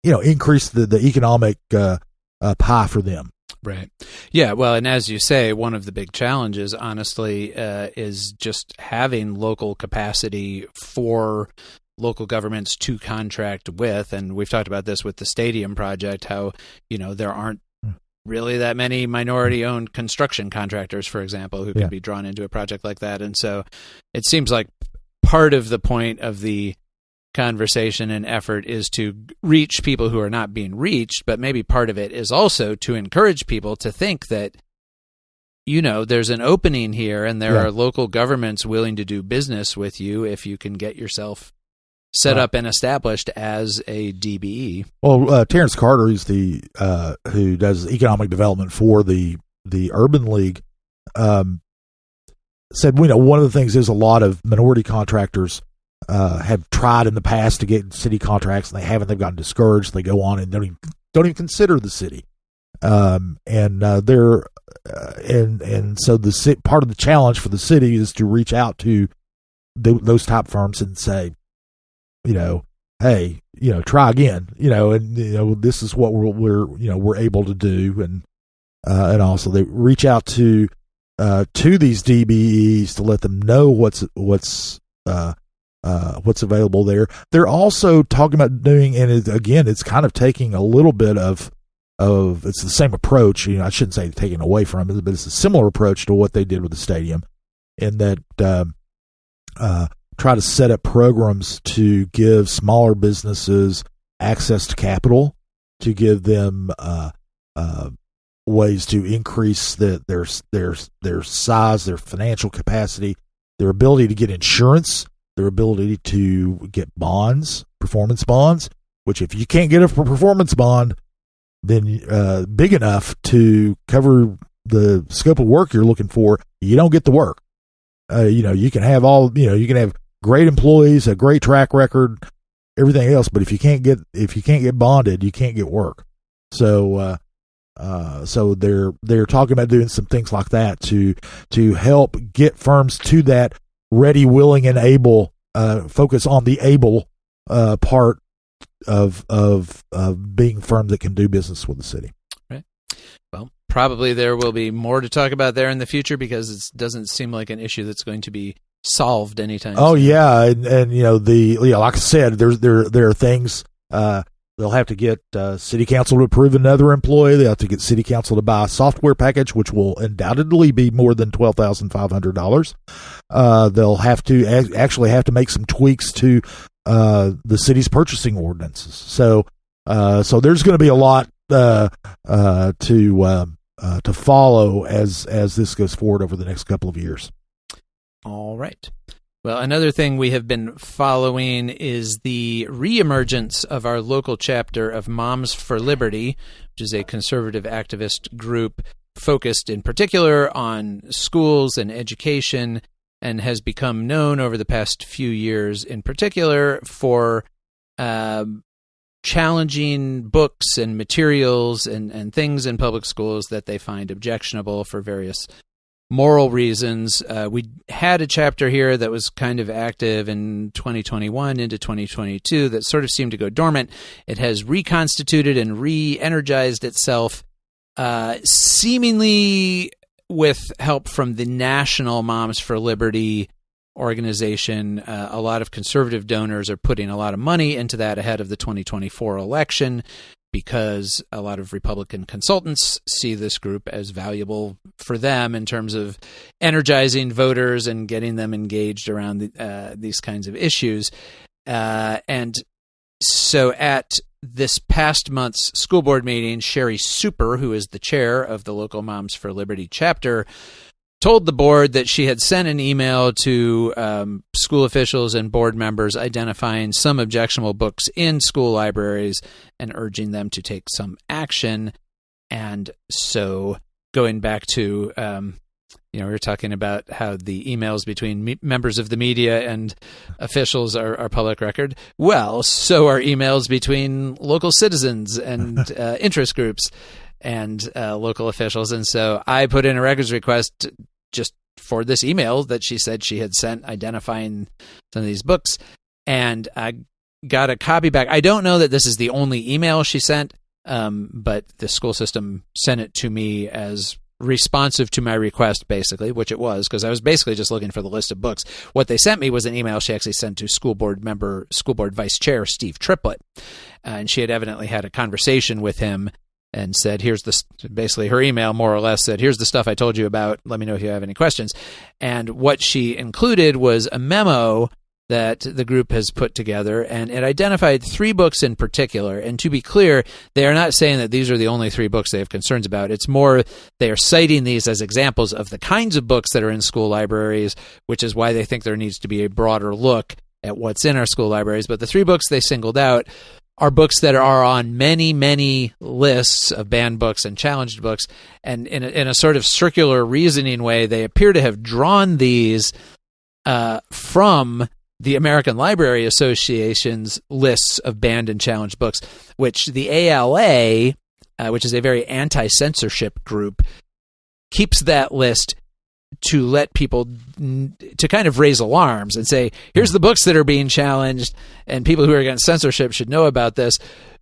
[SPEAKER 3] increase the economic pie for them.
[SPEAKER 2] Right. Yeah. Well, and as you say, one of the big challenges, honestly, is just having local capacity for local governments to contract with. And we've talked about this with the stadium project, how, there aren't really that many minority-owned construction contractors, for example, who could be drawn into a project like that. And so it seems like part of the point of the conversation and effort is to reach people who are not being reached, but maybe part of it is also to encourage people to think that, there's an opening here and there are local governments willing to do business with you if you can get yourself set up and established as a DBE. Well,
[SPEAKER 3] Terrence Carter, who's who does economic development for the Urban League, said, one of the things is a lot of minority contractors have tried in the past to get city contracts, and they haven't. They've gotten discouraged. They go on and don't even consider the city. So the part of the challenge for the city is to reach out to those type firms and say, hey, try again, and this is what we're able to do, and also they reach out to these DBEs to let them know what's available there. They're also talking about doing, and it's kind of taking a little bit of it's the same approach. I shouldn't say taking away from it, but it's a similar approach to what they did with the stadium, in that try to set up programs to give smaller businesses access to capital, to give them ways to increase their size, their financial capacity, their ability to get insurance, their ability to get bonds, performance bonds, which if you can't get a performance bond, then big enough to cover the scope of work you're looking for, you don't get the work. You can have you can have great employees, a great track record, everything else, but if you can't get bonded, you can't get work. So they're talking about doing some things like that to help get firms to that ready, willing, and able, focus on the able part of being a firm that can do business with the city.
[SPEAKER 2] Right. Well, probably there will be more to talk about there in the future because it doesn't seem like an issue that's going to be solved anytime
[SPEAKER 3] Oh
[SPEAKER 2] soon.
[SPEAKER 3] yeah, and like I said, there are things they'll have to get city council to approve another employee. They'll have to get city council to buy a software package, which will undoubtedly be more than $12,500. They'll have to actually have to make some tweaks to the city's purchasing ordinances. So there's going to be a lot to follow as this goes forward over the next couple of years.
[SPEAKER 2] All right. Well, another thing we have been following is the reemergence of our local chapter of Moms for Liberty, which is a conservative activist group focused in particular on schools and education, and has become known over the past few years in particular for challenging books and materials and things in public schools that they find objectionable for various moral reasons. We had a chapter here that was kind of active in 2021 into 2022 that sort of seemed to go dormant. It has reconstituted and re-energized itself, seemingly with help from the National Moms for Liberty organization. A lot of conservative donors are putting a lot of money into that ahead of the 2024 election, because a lot of Republican consultants see this group as valuable for them in terms of energizing voters and getting them engaged around these kinds of issues. And so at this past month's school board meeting, Sherry Super, who is the chair of the local Moms for Liberty chapter, told the board that she had sent an email to school officials and board members identifying some objectionable books in school libraries and urging them to take some action. And so going back to, we were talking about how the emails between members of the media and officials are public record. Well, so are emails between local citizens and interest groups and local officials. And so I put in a records request just for this email that she said she had sent identifying some of these books, and I got a copy back. I don't know that this is the only email she sent, but the school system sent it to me as responsive to my request, basically, which it was, because I was basically just looking for the list of books. What they sent me was an email she actually sent to school board vice chair Steve Triplett, and she had evidently had a conversation with him and said, basically her email more or less said, here's the stuff I told you about. Let me know if you have any questions. And what she included was a memo that the group has put together, and it identified 3 books in particular. And to be clear, they are not saying that these are the only 3 books they have concerns about. It's more they are citing these as examples of the kinds of books that are in school libraries, which is why they think there needs to be a broader look at what's in our school libraries. But the 3 books they singled out are books that are on many, many lists of banned books and challenged books. And in a sort of circular reasoning way, they appear to have drawn these from the American Library Association's lists of banned and challenged books, which the ALA, which is a very anti-censorship group, keeps that list to let people to kind of raise alarms and say, here's the books that are being challenged, and people who are against censorship should know about this.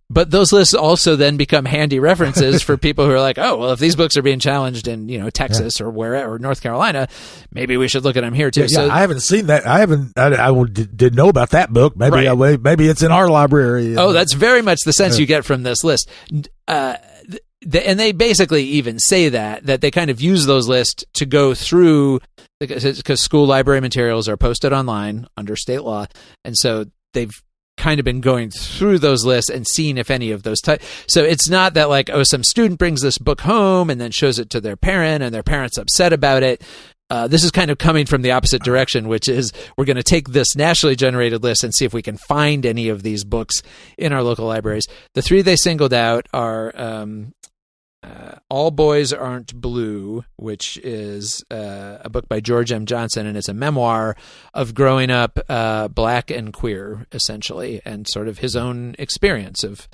[SPEAKER 2] But those lists also then become handy references for people who are like, oh, well, if these books are being challenged in, Texas or wherever, or North Carolina, maybe we should look at them here too.
[SPEAKER 3] Yeah,
[SPEAKER 2] so
[SPEAKER 3] I haven't seen that. I didn't know about that book. Maybe
[SPEAKER 2] right.
[SPEAKER 3] Maybe it's in our library.
[SPEAKER 2] Oh, that's very much the sense you get from this list. And they basically even say that they kind of use those lists to go through, because school library materials are posted online under state law. And so they've kind of been going through those lists and seeing if any of those so it's not that like, oh, some student brings this book home and then shows it to their parent and their parent's upset about it. This is kind of coming from the opposite direction, which is we're going to take this nationally generated list and see if we can find any of these books in our local libraries. The 3 they singled out are All Boys Aren't Blue, which is a book by George M. Johnson, and it's a memoir of growing up black and queer, essentially, and sort of his own experience of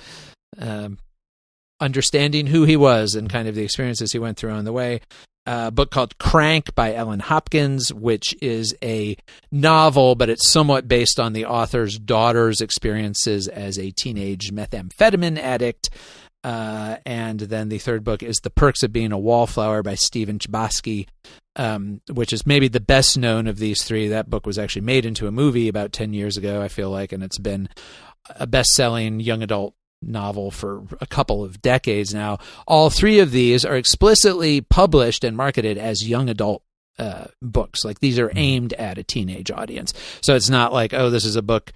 [SPEAKER 2] understanding who he was and kind of the experiences he went through on the way. A book called Crank by Ellen Hopkins, which is a novel, but it's somewhat based on the author's daughter's experiences as a teenage methamphetamine addict. And then the third book is The Perks of Being a Wallflower by Stephen Chbosky, which is maybe the best known of these three. That book was actually made into a movie about 10 years ago, I feel like, and it's been a best-selling young adult novel for a couple of decades now. All three of these are explicitly published and marketed as young adult books. Like, these are aimed at a teenage audience. So it's not like, oh, this is a book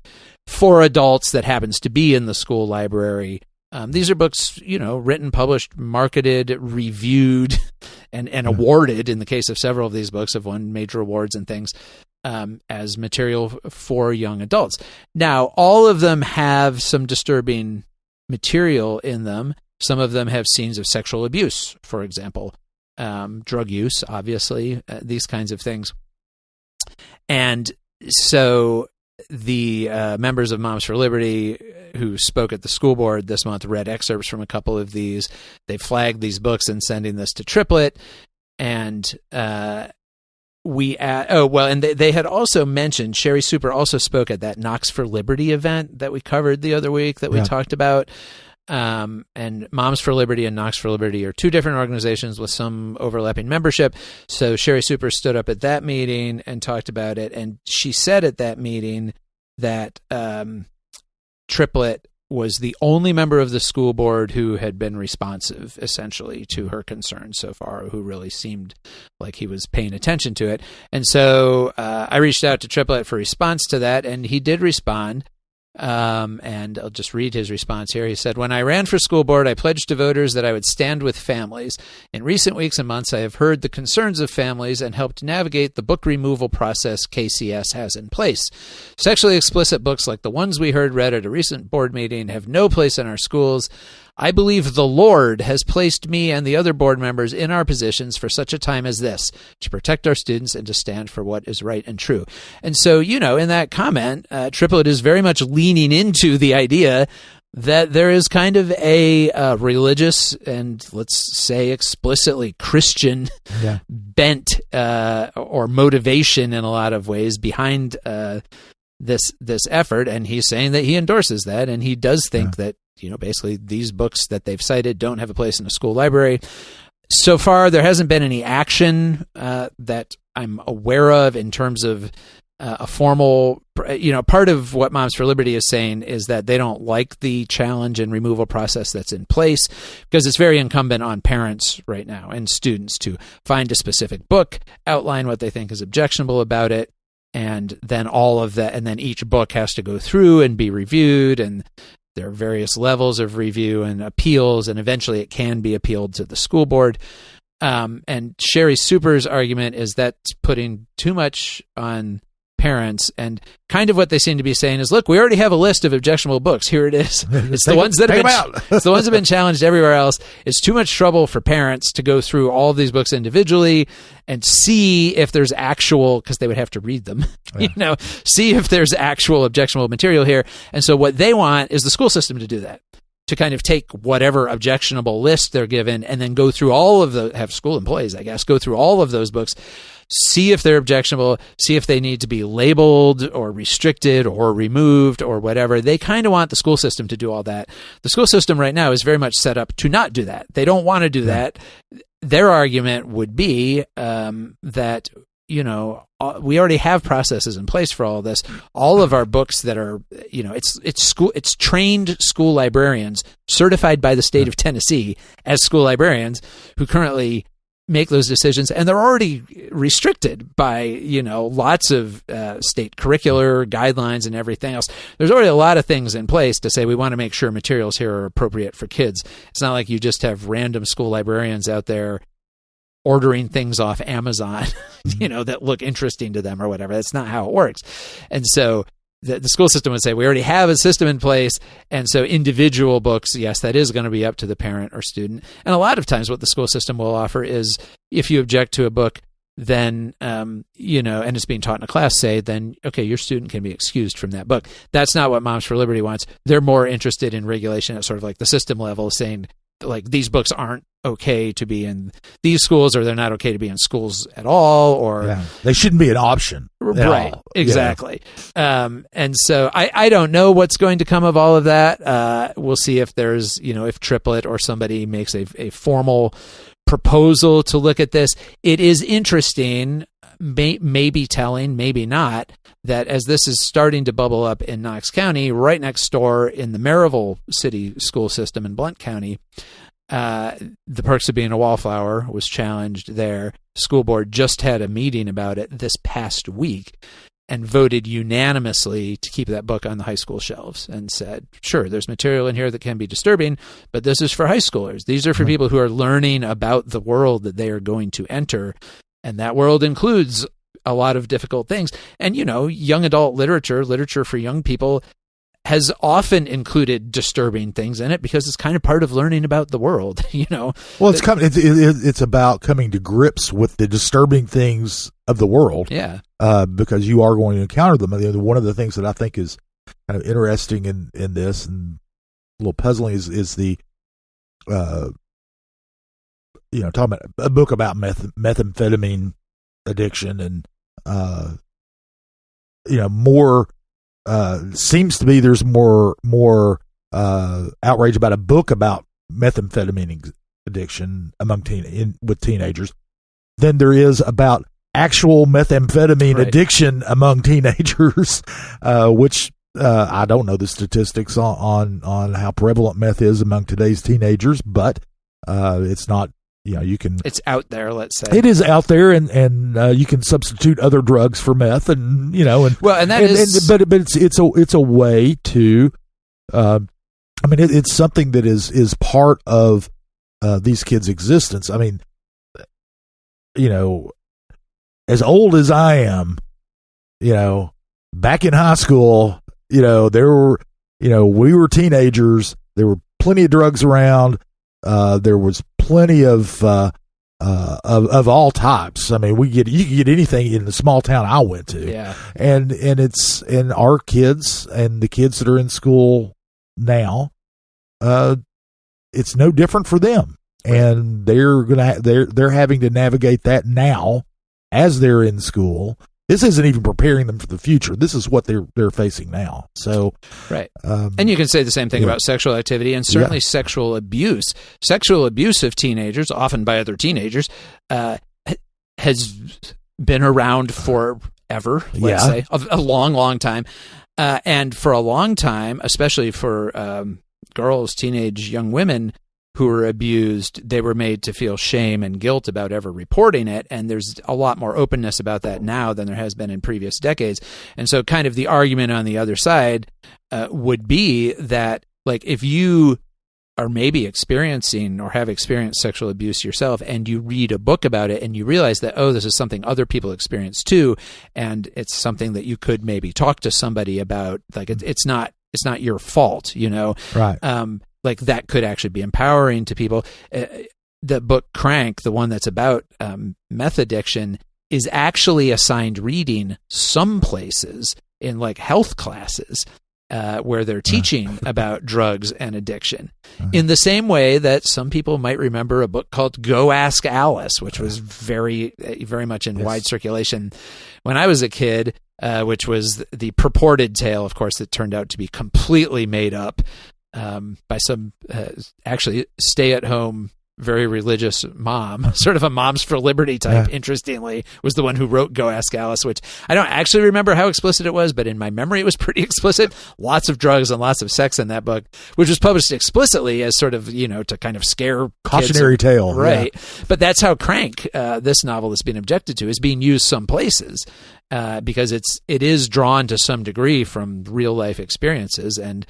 [SPEAKER 2] for adults that happens to be in the school library. These are books, written, published, marketed, reviewed, and awarded, in the case of several of these books, have won major awards and things, as material for young adults. Now, all of them have some disturbing material in them. Some of them have scenes of sexual abuse, for example, drug use, obviously, these kinds of things. And so the members of Moms for Liberty who spoke at the school board this month read excerpts from a couple of these. They flagged these books and sending this to Triplet. And and they had also mentioned, Sherry Super also spoke at that Knox for Liberty event that we covered the other week that we talked about. And Moms for Liberty and Knox for Liberty are two different organizations with some overlapping membership. So Sherry Super stood up at that meeting and talked about it. And she said at that meeting that Triplet was the only member of the school board who had been responsive, essentially, to her concerns so far, who really seemed like he was paying attention to it. And so I reached out to Triplet for response to that, and he did respond. And I'll just read his response here. He said, "When I ran for school board, I pledged to voters that I would stand with families. In recent weeks and months, I have heard the concerns of families and helped navigate the book removal process KCS has in place. Sexually explicit books like the ones we heard read at a recent board meeting have no place in our schools. I believe the Lord has placed me and the other board members in our positions for such a time as this, to protect our students and to stand for what is right and true." And so, in that comment, Triplet is very much leaning into the idea that there is kind of a religious and, let's say, explicitly Christian bent or motivation in a lot of ways behind this effort. And he's saying that he endorses that, and he does think that basically these books that they've cited don't have a place in a school library. So far, there hasn't been any action that I'm aware of in terms of a formal, part of what Moms for Liberty is saying is that they don't like the challenge and removal process that's in place, because it's very incumbent on parents right now and students to find a specific book, outline what they think is objectionable about it, and then all of that, and then each book has to go through and be reviewed, and there are various levels of review and appeals, and eventually it can be appealed to the school board. And Sherry Super's argument is that's putting too much on parents, and kind of what they seem to be saying is, look, we already have a list of objectionable books. Here it is. It's the ones that have been, it's the ones that have been challenged everywhere else. It's too much trouble for parents to go through all of these books individually and see if there's actual, because they would have to read them, see if there's actual objectionable material here. And so what they want is the school system to do that, to kind of take whatever objectionable list they're given and then go through all of the, have school employees, I guess, go through all of those books, see if they're objectionable, see if they need to be labeled or restricted or removed or whatever. They kind of want the school system to do all that. The school system right now is very much set up to not do that. They don't want to do that. Their argument would be that, we already have processes in place for all of this. All of our books that are, it's trained school librarians certified by the state of Tennessee as school librarians who currently make those decisions, and they're already restricted by lots of state curricular guidelines and everything else. There's already a lot of things in place to say we want to make sure materials here are appropriate for kids. It's not like you just have random school librarians out there ordering things off Amazon that look interesting to them or whatever. That's not how it works. And so the school system would say, we already have a system in place. And so individual books, yes, that is going to be up to the parent or student. And a lot of times what the school system will offer is, if you object to a book, then, and it's being taught in a class, then, okay, your student can be excused from that book. That's not what Moms for Liberty wants. They're more interested in regulation at sort of like the system level, saying like these books aren't okay to be in these schools, or they're not okay to be in schools at all, or
[SPEAKER 3] they shouldn't be an option.
[SPEAKER 2] Right. Exactly. And so I don't know what's going to come of all of that. We'll see if there's, if Triplet or somebody makes a formal proposal to look at this. It is interesting, maybe telling, maybe not, that as this is starting to bubble up in Knox County, right next door in the Maryville City school system in Blount County, the perks of being a wallflower was challenged there. School board just had a meeting about it this past week and voted unanimously to keep that book on the high school shelves, and said, sure, there's material in here that can be disturbing, but this is for high schoolers. These are for people who are learning about the world that they are going to enter, and that world includes a lot of difficult things. And, young adult literature for young people, has often included disturbing things in it because it's kind of part of learning about the world, Well,
[SPEAKER 3] it's about coming to grips with the disturbing things of the world.
[SPEAKER 2] Yeah.
[SPEAKER 3] Because you are going to encounter them. One of the things that I think is kind of interesting in this and a little puzzling is the, talking about a book about methamphetamine addiction and, more. Seems to be there's more outrage about a book about methamphetamine addiction among with teenagers than there is about actual methamphetamine addiction among teenagers, which I don't know the statistics on how prevalent meth is among today's teenagers, but it's not. It's
[SPEAKER 2] out there, let's say.
[SPEAKER 3] It is out there, and you can substitute other drugs for meth, and it's a way to, it's something that is part of these kids' existence. I mean, as old as I am, back in high school, there were, we were teenagers. There were plenty of drugs around. There was plenty of all types. I mean, you could get anything in the small town I went to.
[SPEAKER 2] Yeah.
[SPEAKER 3] And our kids and the kids that are in school now, it's no different for them. And they're having to navigate that now as they're in school. This isn't even preparing them for the future. This is what they're facing now. So,
[SPEAKER 2] right. And you can say the same thing about sexual activity and certainly sexual abuse. Sexual abuse of teenagers, often by other teenagers, has been around forever. Let's say a long, long time, and for a long time, especially for girls, teenage young women who were abused, they were made to feel shame and guilt about ever reporting it. And there's a lot more openness about that now than there has been in previous decades. And so kind of the argument on the other side would be that, like, if you are maybe experiencing or have experienced sexual abuse yourself and you read a book about it and you realize that, this is something other people experience too, and it's something that you could maybe talk to somebody about, like it's not your fault,
[SPEAKER 3] Right.
[SPEAKER 2] Like that could actually be empowering to people. The book Crank, the one that's about meth addiction, is actually assigned reading some places in like health classes where they're teaching about drugs and addiction. In the same way that some people might remember a book called Go Ask Alice, which was very, very much in wide circulation when I was a kid, which was the purported tale, of course, that turned out to be completely made up by some actually stay-at-home, very religious mom, sort of a Moms for Liberty type, interestingly, was the one who wrote Go Ask Alice, which I don't actually remember how explicit it was, but in my memory it was pretty explicit. Lots of drugs and lots of sex in that book, which was published explicitly as sort of, to kind of scare
[SPEAKER 3] cautionary
[SPEAKER 2] kids.
[SPEAKER 3] Tale.
[SPEAKER 2] Right. Yeah. But that's how Crank, this novel that's been objected to, is being used some places because it is drawn to some degree from real life experiences. And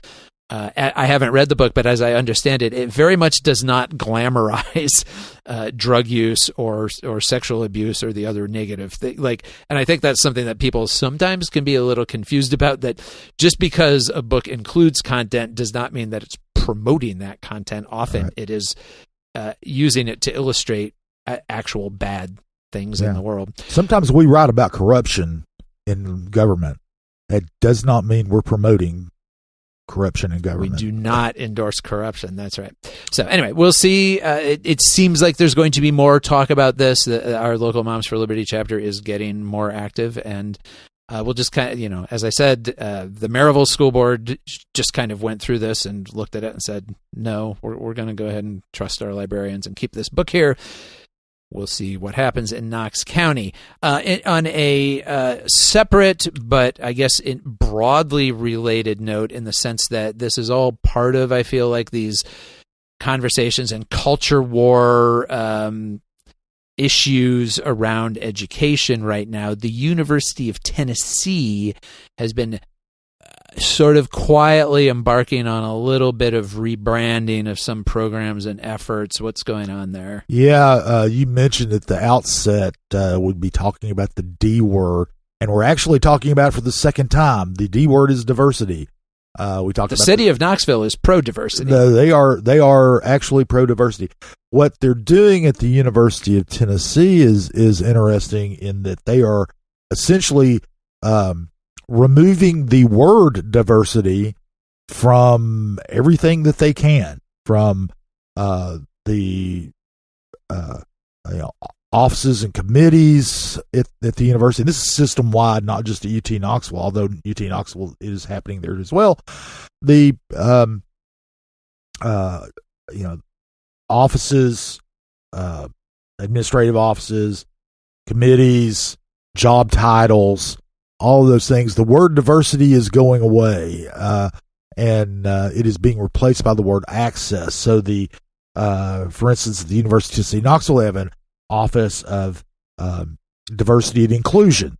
[SPEAKER 2] I haven't read the book, but as I understand it, it very much does not glamorize drug use or sexual abuse or the other negative thing. And I think that's something that people sometimes can be a little confused about. That just because a book includes content does not mean that it's promoting that content. Often it is using it to illustrate actual bad things in the world.
[SPEAKER 3] Sometimes we write about corruption in government. It does not mean we're promoting corruption in government.
[SPEAKER 2] We do not endorse corruption. That's right. So anyway, we'll see. It seems like there's going to be more talk about this. Our local Moms for Liberty chapter is getting more active, and we'll just kind of, as I said, the Maryville School Board just kind of went through this and looked at it and said, no, we're going to go ahead and trust our librarians and keep this book here. We'll see what happens in Knox County. On a separate, but I guess broadly related note, in the sense that this is all part of, I feel like, these conversations and culture war issues around education right now, the University of Tennessee has been sort of quietly embarking on a little bit of rebranding of some programs and efforts. What's going on there?
[SPEAKER 3] Yeah, you mentioned at the outset we'd be talking about the D word, and we're actually talking about it for the second time. The D word is diversity. We talked
[SPEAKER 2] the
[SPEAKER 3] about
[SPEAKER 2] city of Knoxville is pro-diversity.
[SPEAKER 3] They are actually pro-diversity. What they're doing at the University of Tennessee is interesting in that they are essentially removing the word diversity from everything that they can, from the offices and committees at the university. And this is system-wide, not just at UT Knoxville, although UT Knoxville is happening there as well. The offices, administrative offices, committees, job titles, all of those things. The word diversity is going away, and it is being replaced by the word access. So for instance, at the University of Tennessee Knoxville, they have an Office of Diversity and Inclusion.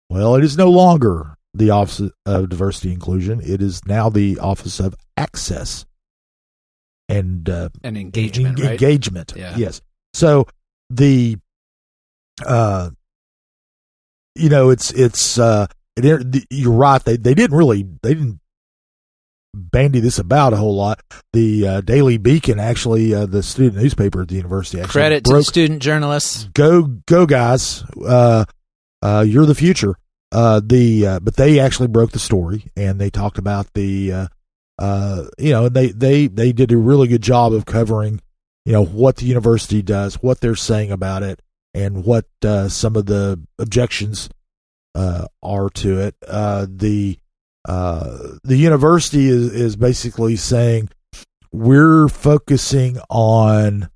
[SPEAKER 3] Well, it is no longer the Office of Diversity and Inclusion. It is now the Office of Access and
[SPEAKER 2] engagement. Right?
[SPEAKER 3] Engagement,
[SPEAKER 2] yeah.
[SPEAKER 3] Yes. So you're right. They didn't bandy this about a whole lot. The Daily Beacon, actually, the student newspaper at the university, actually
[SPEAKER 2] credit to the student journalists.
[SPEAKER 3] Go guys! You're the future. But they actually broke the story, and they talked about they did a really good job of covering, what the university does, what they're saying about it, and what some of the objections are to it. The university is basically saying we're focusing on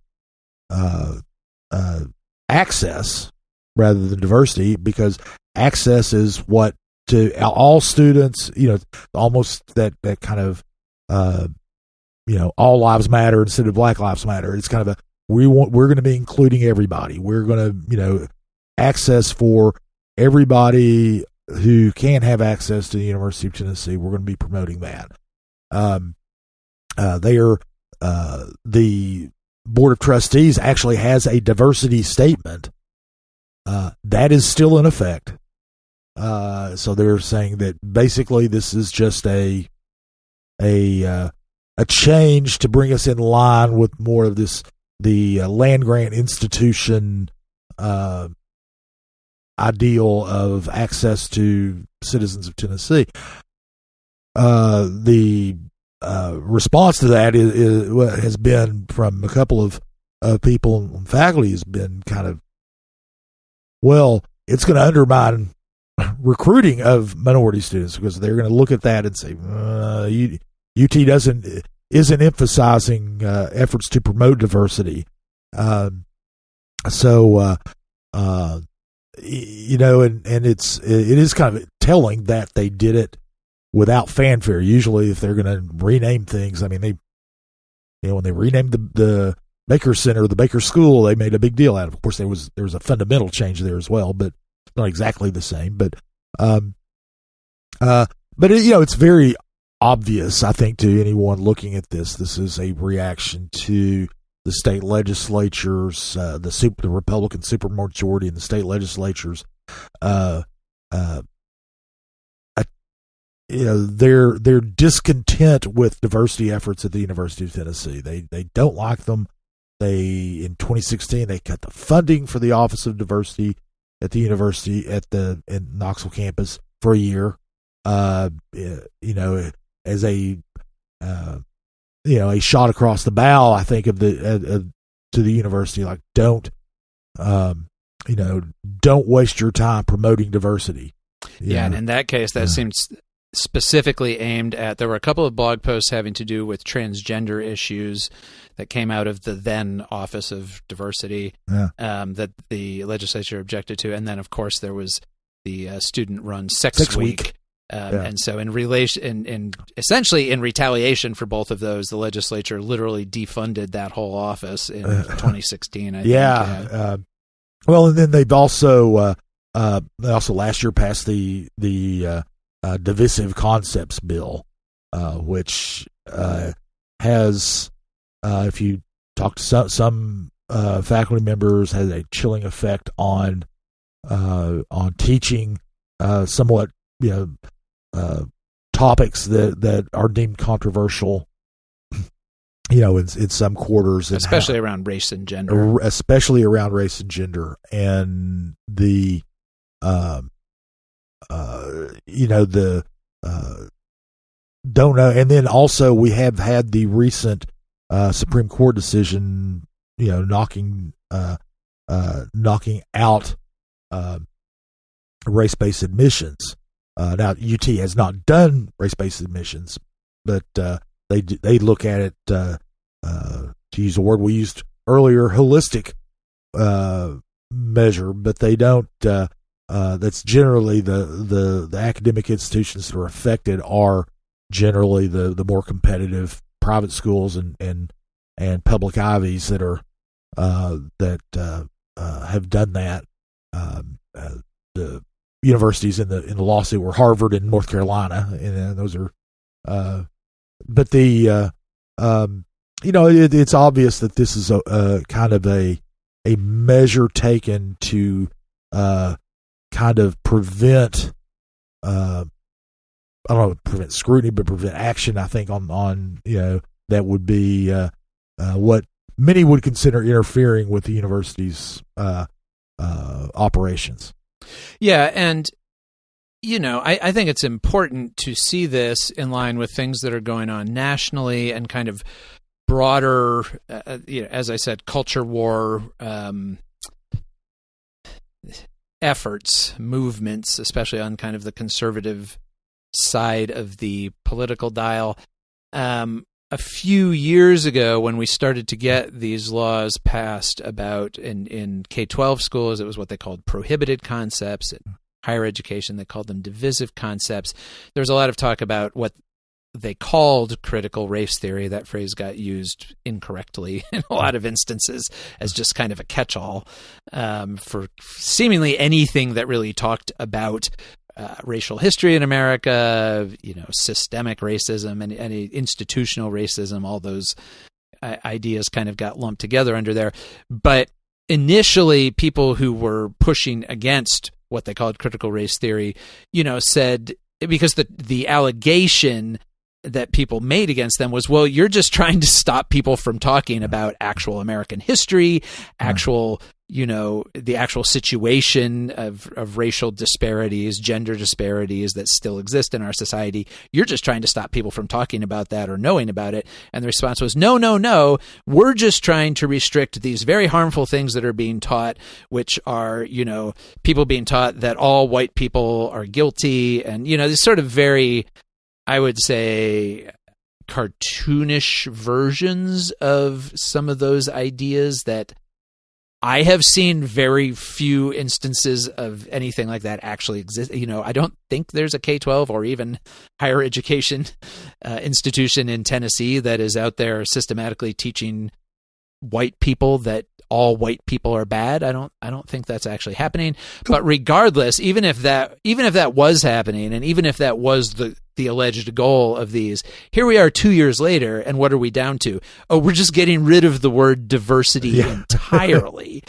[SPEAKER 3] access rather than diversity, because access is what to all students, almost that kind of all lives matter instead of Black Lives Matter. It's kind of we're going to be including everybody. We're going to access for everybody who can have access to the University of Tennessee. We're going to be promoting that. The Board of Trustees actually has a diversity statement that is still in effect. So they're saying that basically this is just a change to bring us in line with more of the land grant institution ideal of access to citizens of Tennessee. The response to that has been from a couple of people and faculty has been kind of, well, it's going to undermine recruiting of minority students, because they're going to look at that and say, UT isn't emphasizing efforts to promote diversity. And it is kind of telling that they did it without fanfare. Usually, if they're going to rename things, when they renamed the Baker Center, the Baker School, they made a big deal out of it. Of course, there was a fundamental change there as well, but not exactly the same. But it's very obvious, I think, to anyone looking at this. This is a reaction to the state legislatures, the Republican supermajority in the state legislatures. They're discontent with diversity efforts at the University of Tennessee. They don't like them. In 2016 they cut the funding for the Office of Diversity at the university in Knoxville campus for a year. As a a shot across the bow, I think, of the to the university, like don't waste your time promoting diversity.
[SPEAKER 2] Yeah, and in that case, that seems specifically aimed at. There were a couple of blog posts having to do with transgender issues that came out of the then Office of Diversity that the legislature objected to, and then of course there was the student-run Sex Week. And so essentially in retaliation for both of those, the legislature literally defunded that whole office in 2016. I think.
[SPEAKER 3] Well, and then they've also last year passed the Divisive Concepts Bill, which has, if you talk to some faculty members, has a chilling effect on teaching somewhat topics that are deemed controversial, in some quarters,
[SPEAKER 2] especially around race and gender.
[SPEAKER 3] And the don't know. And then also we have had the recent Supreme Court decision, knocking out race-based admissions. Now UT has not done race-based admissions, but they look at it, to use a word we used earlier, holistic measure, but they don't. That's generally the academic institutions that are affected are generally the more competitive private schools and public Ivies that are have done that. The universities in the lawsuit were Harvard and North Carolina, and those are. But it's obvious that this is a kind of a measure taken to kind of prevent prevent scrutiny, but prevent action. I think on that would be what many would consider interfering with the university's operations.
[SPEAKER 2] Yeah, and I think it's important to see this in line with things that are going on nationally and kind of broader, as I said, culture war efforts, movements, especially on kind of the conservative side of the political dial. A few years ago, when we started to get these laws passed about in K-12 schools, it was what they called prohibited concepts. In higher education, they called them divisive concepts. There was a lot of talk about what they called critical race theory. That phrase got used incorrectly in a lot of instances as just kind of a catch-all for seemingly anything that really talked about racial history in America, systemic racism and any institutional racism. All those ideas kind of got lumped together under there. But initially, people who were pushing against what they called critical race theory, said, because the allegation that people made against them was, well, you're just trying to stop people from talking about actual American history, the actual situation of racial disparities, gender disparities that still exist in our society. You're just trying to stop people from talking about that or knowing about it. And the response was, no, we're just trying to restrict these very harmful things that are being taught, which are, people being taught that all white people are guilty. And, these sort of very, I would say, cartoonish versions of some of those ideas that I have seen very few instances of anything like that actually exist. I don't think there's a K-12 or even higher education institution in Tennessee that is out there systematically teaching white people that all white people are bad. I don't think that's actually happening. But regardless, even if that was happening, and even if that was the alleged goal of these, here we are 2 years later, and what are we down to? Oh, we're just getting rid of the word diversity entirely,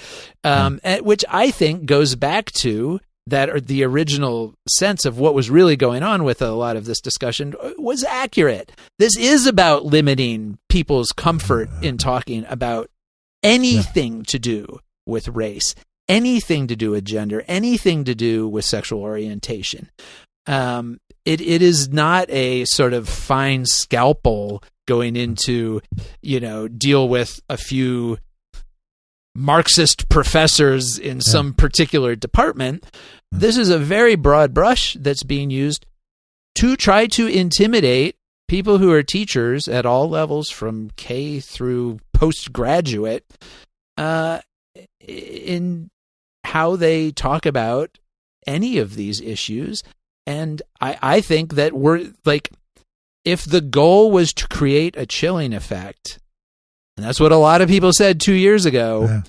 [SPEAKER 2] which I think goes back to the original sense of what was really going on with a lot of this discussion was accurate. This is about limiting people's comfort in talking about anything to do with race, anything to do with gender, anything to do with sexual orientation. it is not a sort of fine scalpel going into, deal with a few Marxist professors in some particular department. This is a very broad brush that's being used to try to intimidate people who are teachers at all levels from K through postgraduate in how they talk about any of these issues. And I think that we're like, if the goal was to create a chilling effect, and that's what a lot of people said 2 years ago,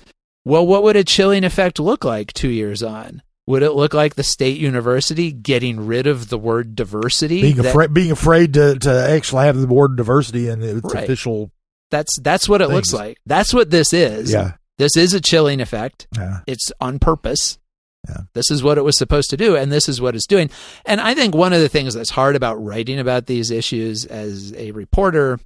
[SPEAKER 2] well, what would a chilling effect look like 2 years on? Would it look like the state university getting rid of the word diversity?
[SPEAKER 3] Being afraid to actually have the word diversity in its official...
[SPEAKER 2] That's what it looks like. That's what this is.
[SPEAKER 3] Yeah.
[SPEAKER 2] This is a chilling effect.
[SPEAKER 3] Yeah.
[SPEAKER 2] It's on purpose.
[SPEAKER 3] Yeah.
[SPEAKER 2] This is what it was supposed to do, and this is what it's doing. And I think one of the things that's hard about writing about these issues as a reporter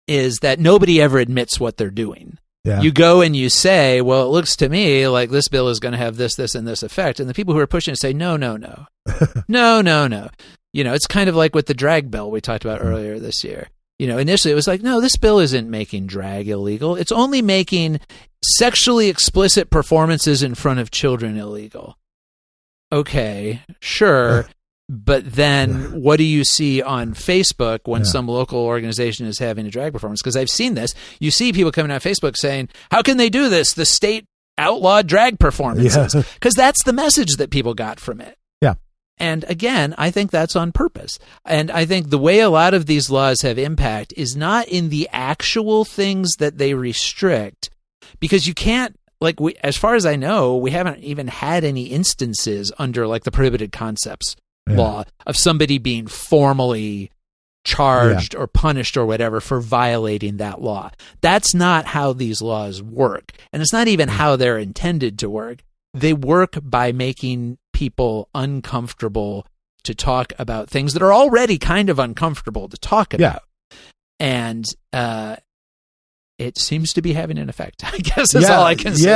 [SPEAKER 2] is that nobody ever admits what they're doing.
[SPEAKER 3] Yeah.
[SPEAKER 2] You go and you say, well, it looks to me like this bill is going to have this, and this effect. And the people who are pushing it say, no. No. It's kind of like with the drag bill we talked about earlier this year. Initially it was like, no, this bill isn't making drag illegal. It's only making sexually explicit performances in front of children illegal. Okay, sure. But then what do you see on Facebook when some local organization is having a drag performance? Because I've seen this. You see people coming on Facebook saying, how can they do this? The state outlawed drag performances. Because that's the message that people got from it.
[SPEAKER 3] Yeah.
[SPEAKER 2] And again, I think that's on purpose. And I think the way a lot of these laws have impact is not in the actual things that they restrict, because you can't, as far as I know, we haven't even had any instances under the prohibited concepts law of somebody being formally charged or punished or whatever for violating that law. That's not how these laws work. And it's not even how they're intended to work. They work by making people uncomfortable to talk about things that are already kind of uncomfortable to talk about. And it seems to be having an effect, I guess is all I can say.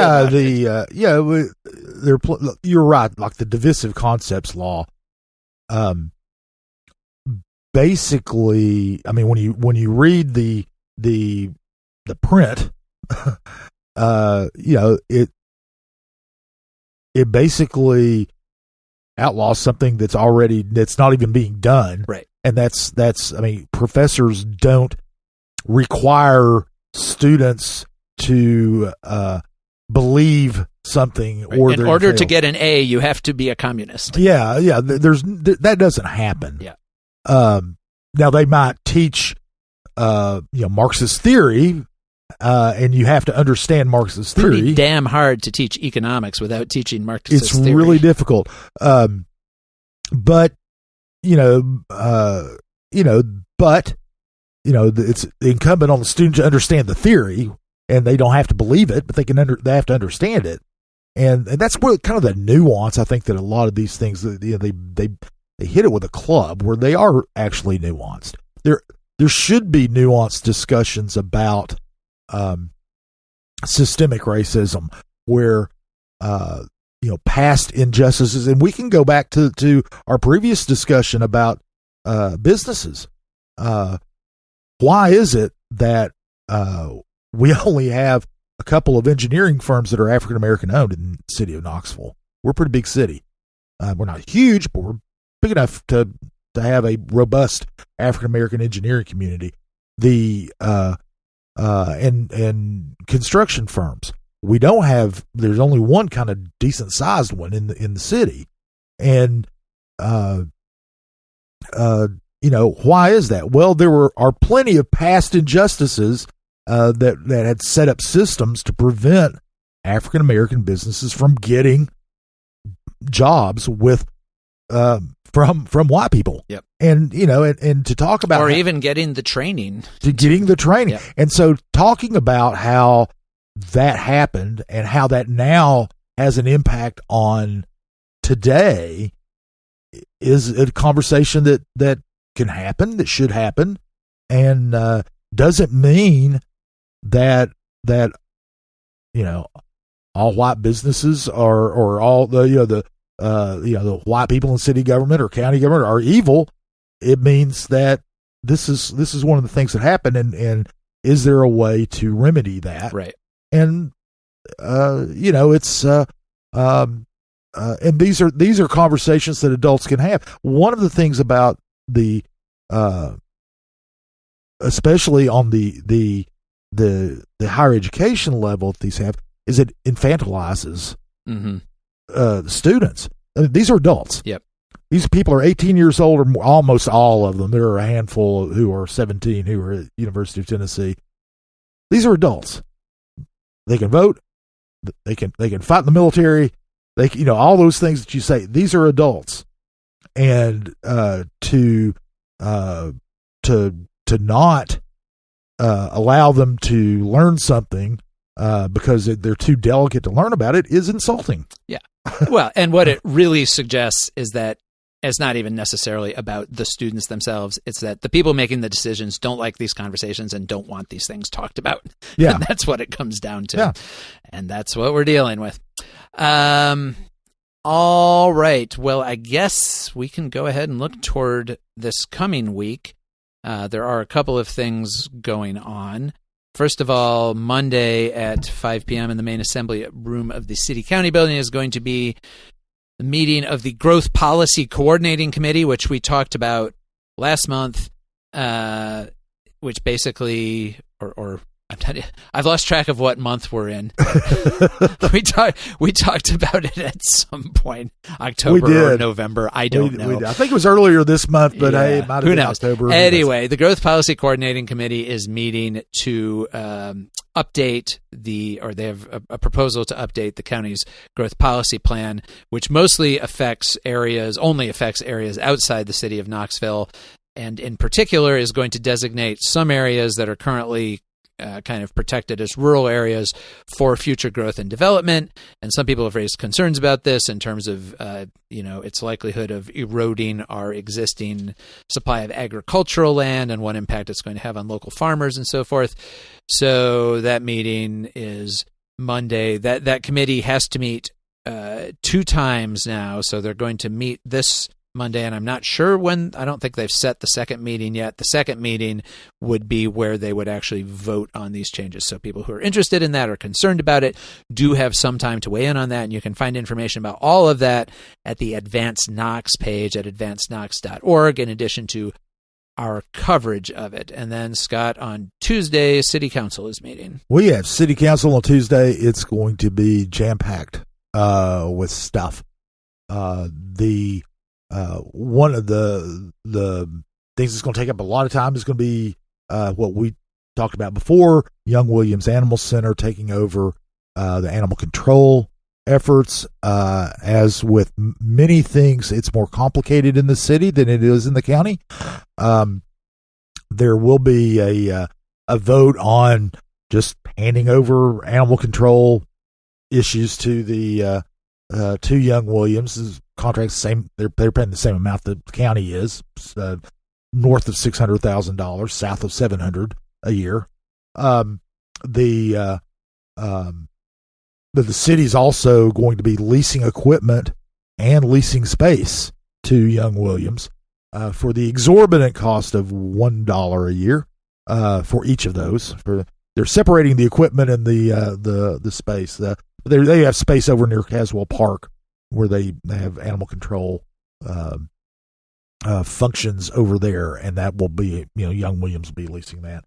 [SPEAKER 3] You're right. Like the divisive concepts law, basically, I mean, when you read the print, it basically outlaws something that's not even being done.
[SPEAKER 2] Right.
[SPEAKER 3] And that's I mean, professors don't require students to believe something, or
[SPEAKER 2] in order to get an A, you have to be a communist.
[SPEAKER 3] That doesn't happen. Now they might teach Marxist theory, and you have to understand Marxist theory.
[SPEAKER 2] Pretty damn hard to teach economics without teaching Marxist theory.
[SPEAKER 3] It's really difficult. But it's incumbent on the student to understand the theory, and they don't have to believe it, but they have to understand it. And that's where kind of the nuance, I think, that a lot of these things, they hit it with a club where they are actually nuanced. There should be nuanced discussions about systemic racism, where past injustices, and we can go back to our previous discussion about businesses. Why is it that we only have a couple of engineering firms that are African American owned in the city of Knoxville? We're a pretty big city. We're not huge, but we're big enough to have a robust African American engineering community. The and construction firms. We don't have. There's only one kind of decent sized one in the city, and why is that? Well, there are plenty of past injustices that had set up systems to prevent African American businesses from getting jobs with from white people.
[SPEAKER 2] Yep.
[SPEAKER 3] And and to talk about,
[SPEAKER 2] or even getting the training.
[SPEAKER 3] Yep. And so talking about how that happened and how that now has an impact on today is a conversation that can happen, that should happen, and doesn't mean that all white businesses or all the the white people in city government or county government are evil, it means that this is one of the things that happen, and is there a way to remedy that?
[SPEAKER 2] Right.
[SPEAKER 3] And it's and these are conversations that adults can have. One of the things about the especially on the higher education level that these have is it infantilizes the students. I mean, these are adults.
[SPEAKER 2] Yep.
[SPEAKER 3] These people are 18 years old, or more, almost all of them. There are a handful who are 17 who are at University of Tennessee. These are adults. They can vote. They can fight in the military. They all those things that you say. These are adults, and to not allow them to learn something because they're too delicate to learn about it is insulting.
[SPEAKER 2] Yeah. Well, and what it really suggests is that it's not even necessarily about the students themselves. It's that the people making the decisions don't like these conversations and don't want these things talked about.
[SPEAKER 3] Yeah.
[SPEAKER 2] And that's what it comes down to.
[SPEAKER 3] Yeah.
[SPEAKER 2] And that's what we're dealing with. All right. Well, I guess we can go ahead and look toward this coming week. There are a couple of things going on. First of all, Monday at 5 p.m. in the main assembly room of the City County building is going to be the meeting of the Growth Policy Coordinating Committee, which we talked about last month, which basically, I've lost track of what month we're in. we talked about it at some point, October or November. I don't know.
[SPEAKER 3] I think it was earlier this month, but hey, it might have been October.
[SPEAKER 2] Anyway, the Growth Policy Coordinating Committee is meeting to update they have a proposal to update the county's growth policy plan, which only affects areas outside the city of Knoxville, and in particular is going to designate some areas that are currently kind of protected as rural areas for future growth and development. And some people have raised concerns about this in terms of, its likelihood of eroding our existing supply of agricultural land and what impact it's going to have on local farmers and so forth. So that meeting is Monday. That committee has to meet 2 times now. So they're going to meet this Monday, and I'm not sure when. I don't think they've set the second meeting yet. The second meeting would be where they would actually vote on these changes. So people who are interested in that or concerned about it do have some time to weigh in on that, and you can find information about all of that at the Advance Knox page at advanceknox.org, in addition to our coverage of it. And then, Scott, on Tuesday, City Council is meeting.
[SPEAKER 3] We have City Council on Tuesday. It's going to be jam-packed with stuff. One of the things that's going to take up a lot of time is going to be what we talked about before, Young Williams Animal Center taking over the animal control efforts. As with many things, it's more complicated in the city than it is in the county. There will be a vote on just handing over animal control issues to the to Young Williams. Contracts same. They're paying the same amount that the county is, north of $600,000, south of $700,000 a year. The city's also going to be leasing equipment and leasing space to Young Williams for the exorbitant cost of $1 a year for each of those. They're separating the equipment and the space. They have space over near Caswell Park, where they have animal control functions over there, and that will be, Young Williams will be leasing that.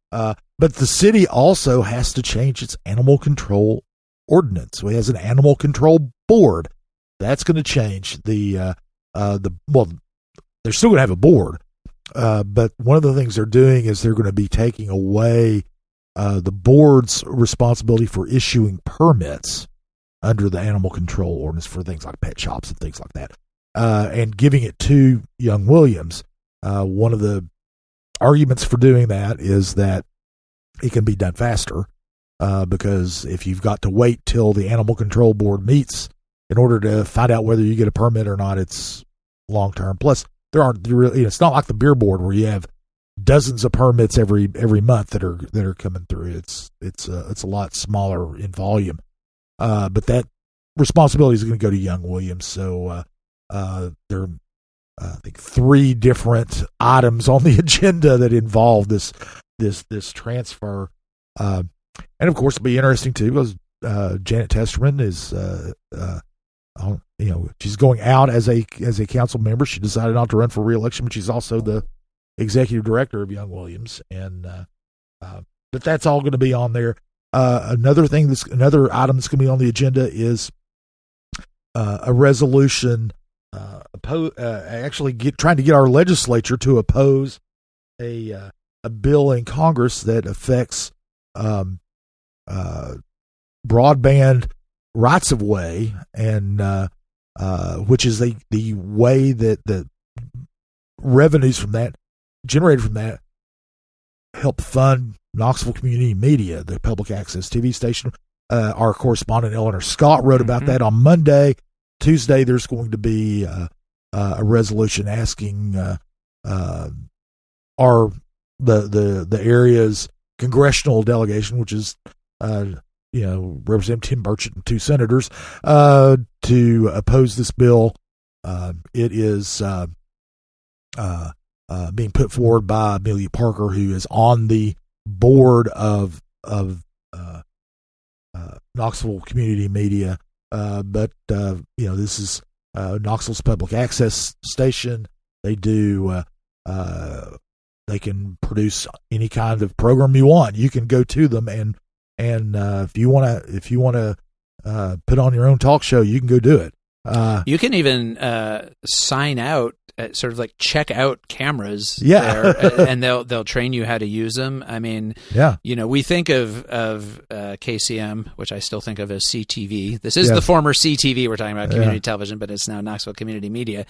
[SPEAKER 3] But the city also has to change its animal control ordinance. So it has an animal control board. That's going to change they're still going to have a board, but one of the things they're doing is they're going to be taking away the board's responsibility for issuing permits under the animal control ordinance for things like pet shops and things like that, and giving it to Young Williams. One of the arguments for doing that is that it can be done faster, because if you've got to wait till the animal control board meets in order to find out whether you get a permit or not, it's long term. Plus, it's not like the beer board where you have dozens of permits every month that are coming through. It's a lot smaller in volume. But responsibility is going to go to Young-Williams. So there are, I think, 3 different items on the agenda that involve this transfer. And of course, it'll be interesting too, because Janet Testerman is, she's going out as a council member. She decided not to run for re-election, but she's also the executive director of Young-Williams, and but that's all going to be on there. Another item that's going to be on the agenda is a resolution trying to get our legislature to oppose a bill in Congress that affects broadband rights of way, and which is the way that the revenues from that generated from that help fund Knoxville Community Media, the public access TV station. Our correspondent Eleanor Scott wrote about that on Monday. Tuesday, there's going to be a resolution asking the area's congressional delegation, which is Representative Tim Burchett and 2 senators, to oppose this bill. It is being put forward by Amelia Parker, who is on the board of Knoxville Community Media. But this is Knoxville's public access station. They do. They can produce any kind of program you want. You can go to them, and if you want to put on your own talk show, you can go do it.
[SPEAKER 2] You can even sign out, sort of like check out cameras.
[SPEAKER 3] Yeah.
[SPEAKER 2] there, and they'll train you how to use them. I mean,
[SPEAKER 3] yeah.
[SPEAKER 2] We think of KCM, which I still think of as CTV. This is the former CTV. We're talking about community television, but it's now Knoxville Community Media.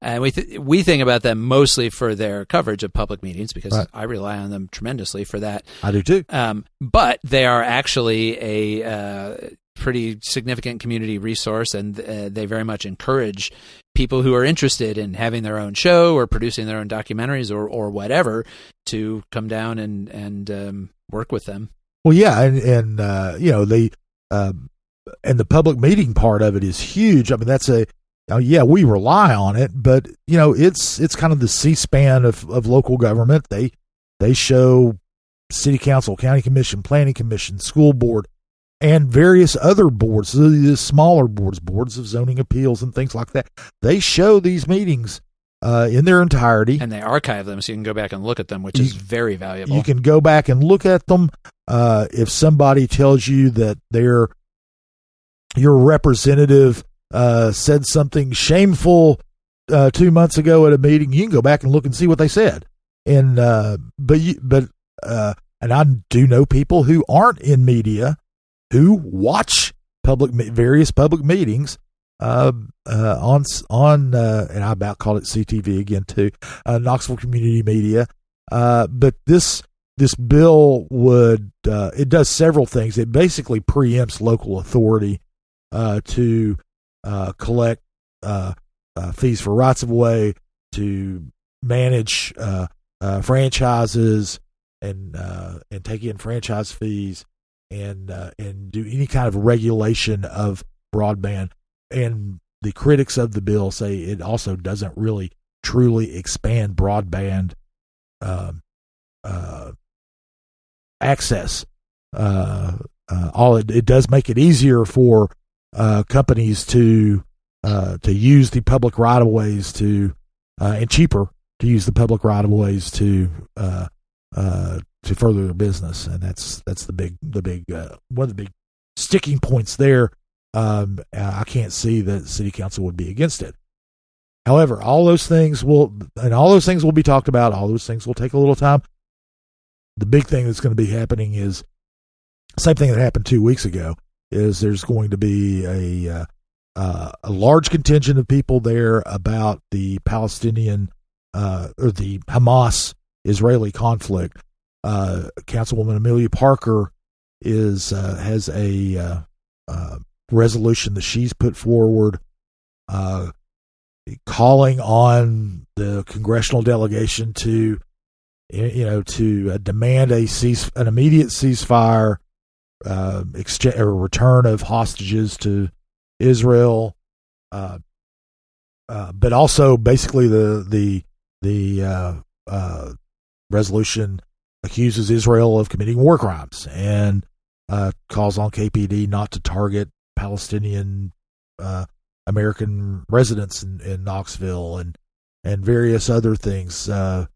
[SPEAKER 2] And we think about them mostly for their coverage of public meetings, because I rely on them tremendously for that.
[SPEAKER 3] I do too.
[SPEAKER 2] But they are actually a pretty significant community resource, and they very much encourage people who are interested in having their own show or producing their own documentaries or whatever to come down and work with them.
[SPEAKER 3] Well, yeah, and they and the public meeting part of it is huge. I mean, that's we rely on it, but it's kind of the C-SPAN of local government. They show city council, county commission, planning commission, school board, and various other boards, the smaller boards of zoning appeals and things like that. They show these meetings in their entirety.
[SPEAKER 2] And they archive them so you can go back and look at them, which is very valuable.
[SPEAKER 3] You can go back and look at them. If somebody tells you that your representative said something shameful 2 months ago at a meeting, you can go back and look and see what they said. And and I do know people who aren't in media who watch various public meetings on and I about called it CTV again too, Knoxville Community Media. But this bill it does several things. It basically preempts local authority to collect fees for rights of way, to manage franchises and take in franchise fees, and do any kind of regulation of broadband. And the critics of the bill say it also doesn't really truly expand broadband access. It does make it easier for companies to use the public right of ways and cheaper to use the public right of ways to further their business, and that's the big one of the big sticking points there. I can't see that City Council would be against it. However, all those things will be talked about. All those things will take a little time. The big thing that's going to be happening is the same thing that happened 2 weeks ago. Is there's going to be a large contingent of people there about the Palestinian or the Hamas-Israeli conflict. Councilwoman Amelia Parker has a resolution that she's put forward, calling on the congressional delegation to demand an immediate ceasefire, exchange or return of hostages to Israel, but also basically the resolution accuses Israel of committing war crimes and calls on KPD not to target Palestinian American residents in Knoxville and various other things. So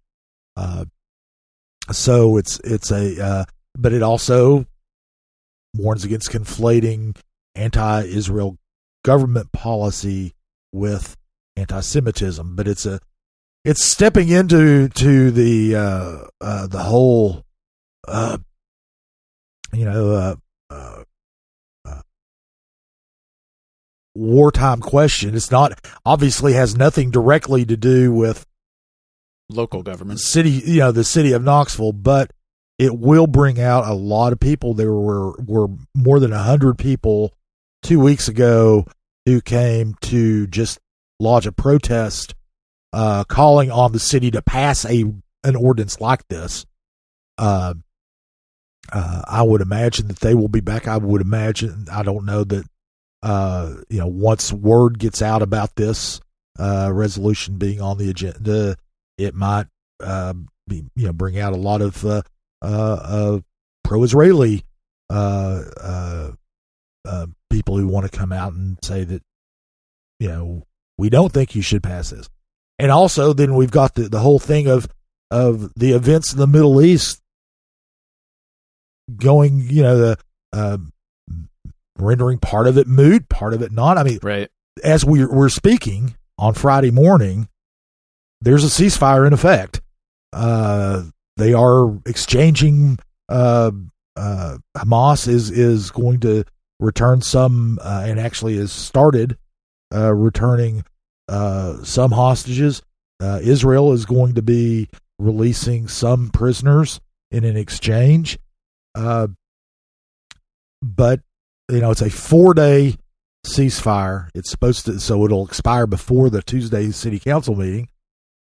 [SPEAKER 3] but it also warns against conflating anti-Israel government policy with anti-Semitism. But it's stepping into the whole wartime question. It's not, obviously has nothing directly to do with
[SPEAKER 2] local government,
[SPEAKER 3] the city of Knoxville, but it will bring out a lot of people. There were more than 100 people 2 weeks ago who came to just lodge a protest, calling on the city to pass an ordinance like this. I would imagine that they will be back. I don't know that, once word gets out about this resolution being on the agenda, it might bring out a lot of pro-Israeli people who want to come out and say that, we don't think you should pass this. And also then we've got the whole thing of the events in the Middle East going, rendering part of it moot, part of it not. I mean,
[SPEAKER 2] right.
[SPEAKER 3] As we're speaking on Friday morning, there's a ceasefire in effect. They are exchanging. Hamas is going to return some, and actually has started returning some hostages. Israel is going to be releasing some prisoners in an exchange. But it's a 4-day ceasefire. It's supposed to, so it'll expire before the Tuesday city council meeting.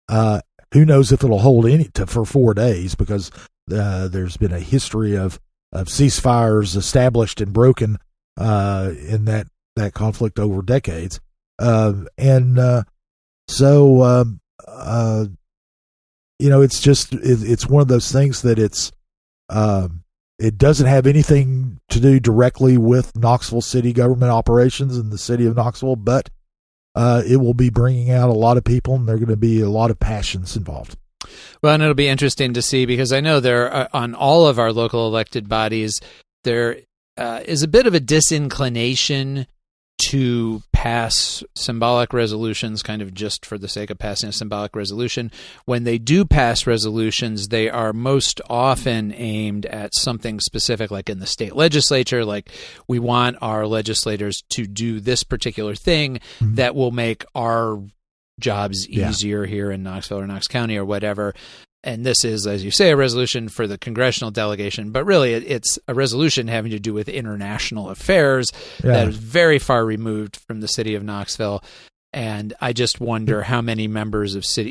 [SPEAKER 3] Who knows if it'll hold for 4 days, because there's been a history of ceasefires established and broken in that conflict over decades. It's one of those things that it doesn't have anything to do directly with Knoxville city government operations in the city of Knoxville, but it will be bringing out a lot of people, and there are going to be a lot of passions involved.
[SPEAKER 2] Well, and it'll be interesting to see, because I know there are, on all of our local elected bodies, there is a bit of a disinclination to pass symbolic resolutions kind of just for the sake of passing a symbolic resolution. When they do pass resolutions, they are most often aimed at something specific, like in the state legislature, like we want our legislators to do this particular thing that will make our jobs easier here in Knoxville or Knox County or whatever. And this is, as you say, a resolution for the congressional delegation, but really it's a resolution having to do with international affairs that is very far removed from the city of Knoxville. And I just wonder how many members of city,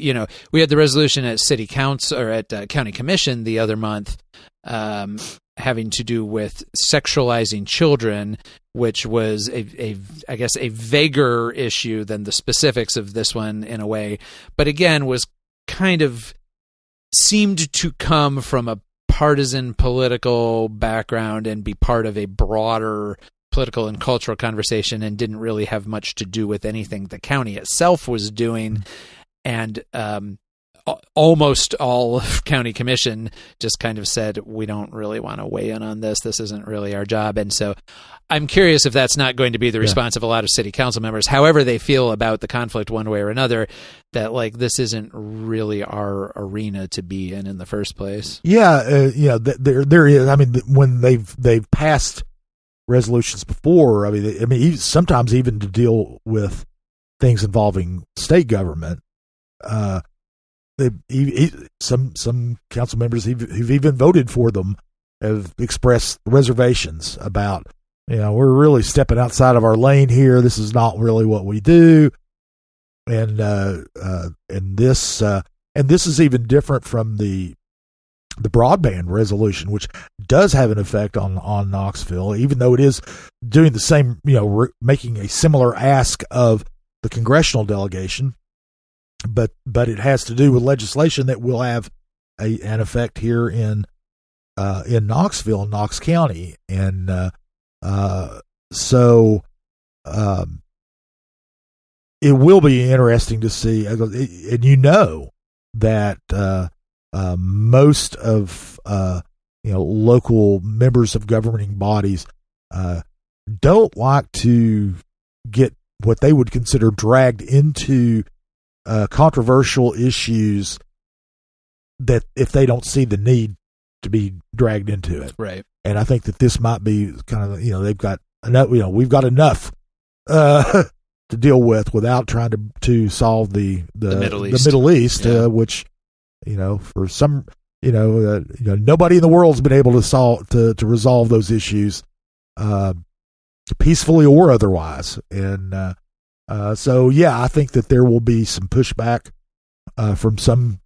[SPEAKER 2] we had the resolution at city council or at county commission the other month, having to do with sexualizing children, which was I guess a vaguer issue than the specifics of this one in a way, but again was kind of seemed to come from a partisan political background and be part of a broader political and cultural conversation, and didn't really have much to do with anything the county itself was doing. And almost all of county commission just kind of said, we don't really want to weigh in on this. This isn't really our job. And so I'm curious if that's not going to be the response of a lot of city council members, however they feel about the conflict one way or another, that like this isn't really our arena to be in the first place.
[SPEAKER 3] There is. I mean, when they've passed resolutions before, sometimes even to deal with things involving state government, some council members who've even voted for them have expressed reservations about, we're really stepping outside of our lane here. This is not really what we do, and this is even different from the broadband resolution, which does have an effect on Knoxville, even though it is doing the same, making a similar ask of the congressional delegation, but it has to do with legislation that will have an effect here in Knoxville, Knox County, and so it will be interesting to see, and that most of local members of governing bodies don't like to get what they would consider dragged into controversial issues that if they don't see the need to be dragged into it.
[SPEAKER 2] Right.
[SPEAKER 3] And I think that this might be kind of, they've got enough, we've got enough to deal with without trying to solve the Middle East,
[SPEAKER 2] yeah.
[SPEAKER 3] Which, for some, nobody in the world's been able to resolve those issues peacefully or otherwise. And so, yeah, I think that there will be some pushback from some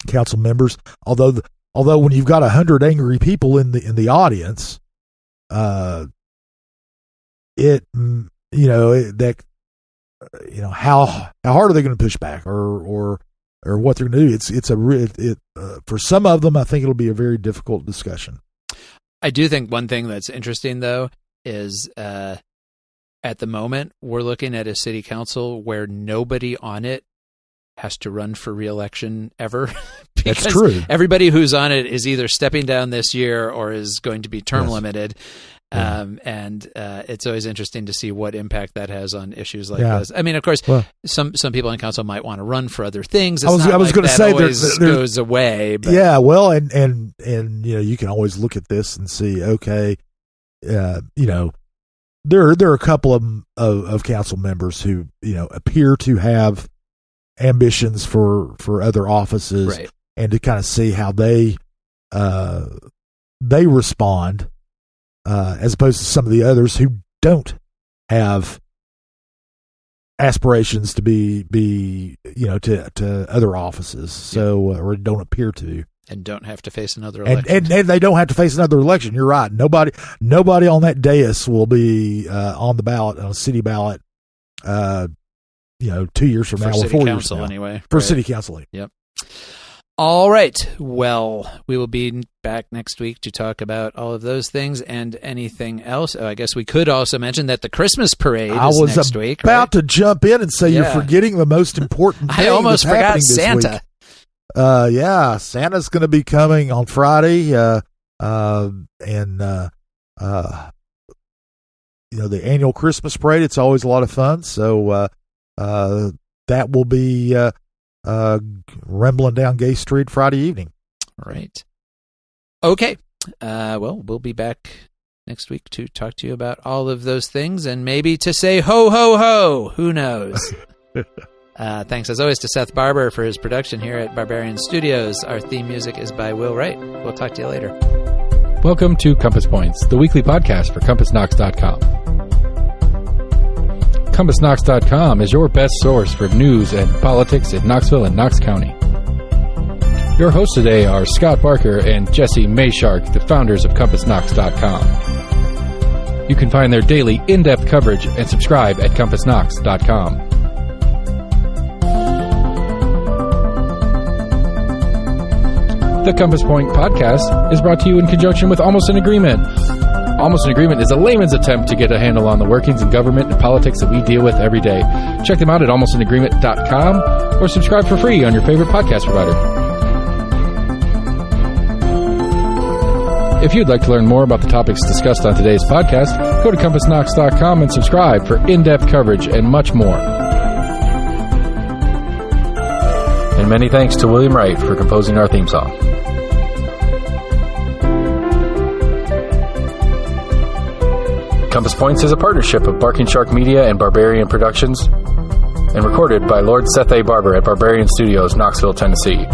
[SPEAKER 3] council members. Although when you've got 100 angry people in the audience, how hard are they going to push back or what they're going to do? For some of them, I think it'll be a very difficult discussion.
[SPEAKER 2] I do think one thing that's interesting though is at the moment we're looking at a city council where nobody on it has to run for re-election ever.
[SPEAKER 3] That's true.
[SPEAKER 2] Everybody who's on it is either stepping down this year or is going to be term limited. And it's always interesting to see what impact that has on issues like this. I mean, of course, some people in council might want to run for other things. It's
[SPEAKER 3] I was going to say
[SPEAKER 2] there goes away. But.
[SPEAKER 3] Yeah, well, and you can always look at this and see, okay, there are a couple of council members who appear to have ambitions for other offices,
[SPEAKER 2] right.
[SPEAKER 3] And to kind of see how they respond. As opposed to some of the others who don't have aspirations to be to other offices, so or don't appear to,
[SPEAKER 2] and don't have to face another election,
[SPEAKER 3] and they don't have to face another election. You're right. Nobody on that dais will be on the ballot, on a city ballot. 2 years from now or 4 years from now.
[SPEAKER 2] Anyway,
[SPEAKER 3] for city council.
[SPEAKER 2] Yep. All right. Well, we will be back next week to talk about all of those things and anything else. Oh, I guess we could also mention that the Christmas parade is next week. I was
[SPEAKER 3] about to jump in and say you're forgetting the most important thing.
[SPEAKER 2] I almost forgot Santa.
[SPEAKER 3] Santa's going to be coming on Friday, and the annual Christmas parade. It's always a lot of fun. So that will be rambling down Gay Street Friday evening.
[SPEAKER 2] Right. Okay. Well, we'll be back next week to talk to you about all of those things and maybe to say ho, ho, ho. Who knows? Thanks, as always, to Seth Barber for his production here at Barbarian Studios. Our theme music is by Will Wright. We'll talk to you later.
[SPEAKER 1] Welcome to Compass Points, the weekly podcast for CompassKnox.com. CompassKnox.com is your best source for news and politics in Knoxville and Knox County. Your hosts today are Scott Barker and Jesse Mayshark, the founders of CompassKnox.com. You can find their daily in-depth coverage and subscribe at CompassKnox.com. The Compass Point podcast is brought to you in conjunction with Almost an Agreement. Almost an Agreement is a layman's attempt to get a handle on the workings in government and politics that we deal with every day. Check them out at almostanagreement.com or subscribe for free on your favorite podcast provider. If you'd like to learn more about the topics discussed on today's podcast, go to CompassKnox.com and subscribe for in-depth coverage and much more. And many thanks to William Wright for composing our theme song. Compass Points is a partnership of Barking Shark Media and Barbarian Productions, and recorded by Lord Seth A. Barber at Barbarian Studios, Knoxville, Tennessee.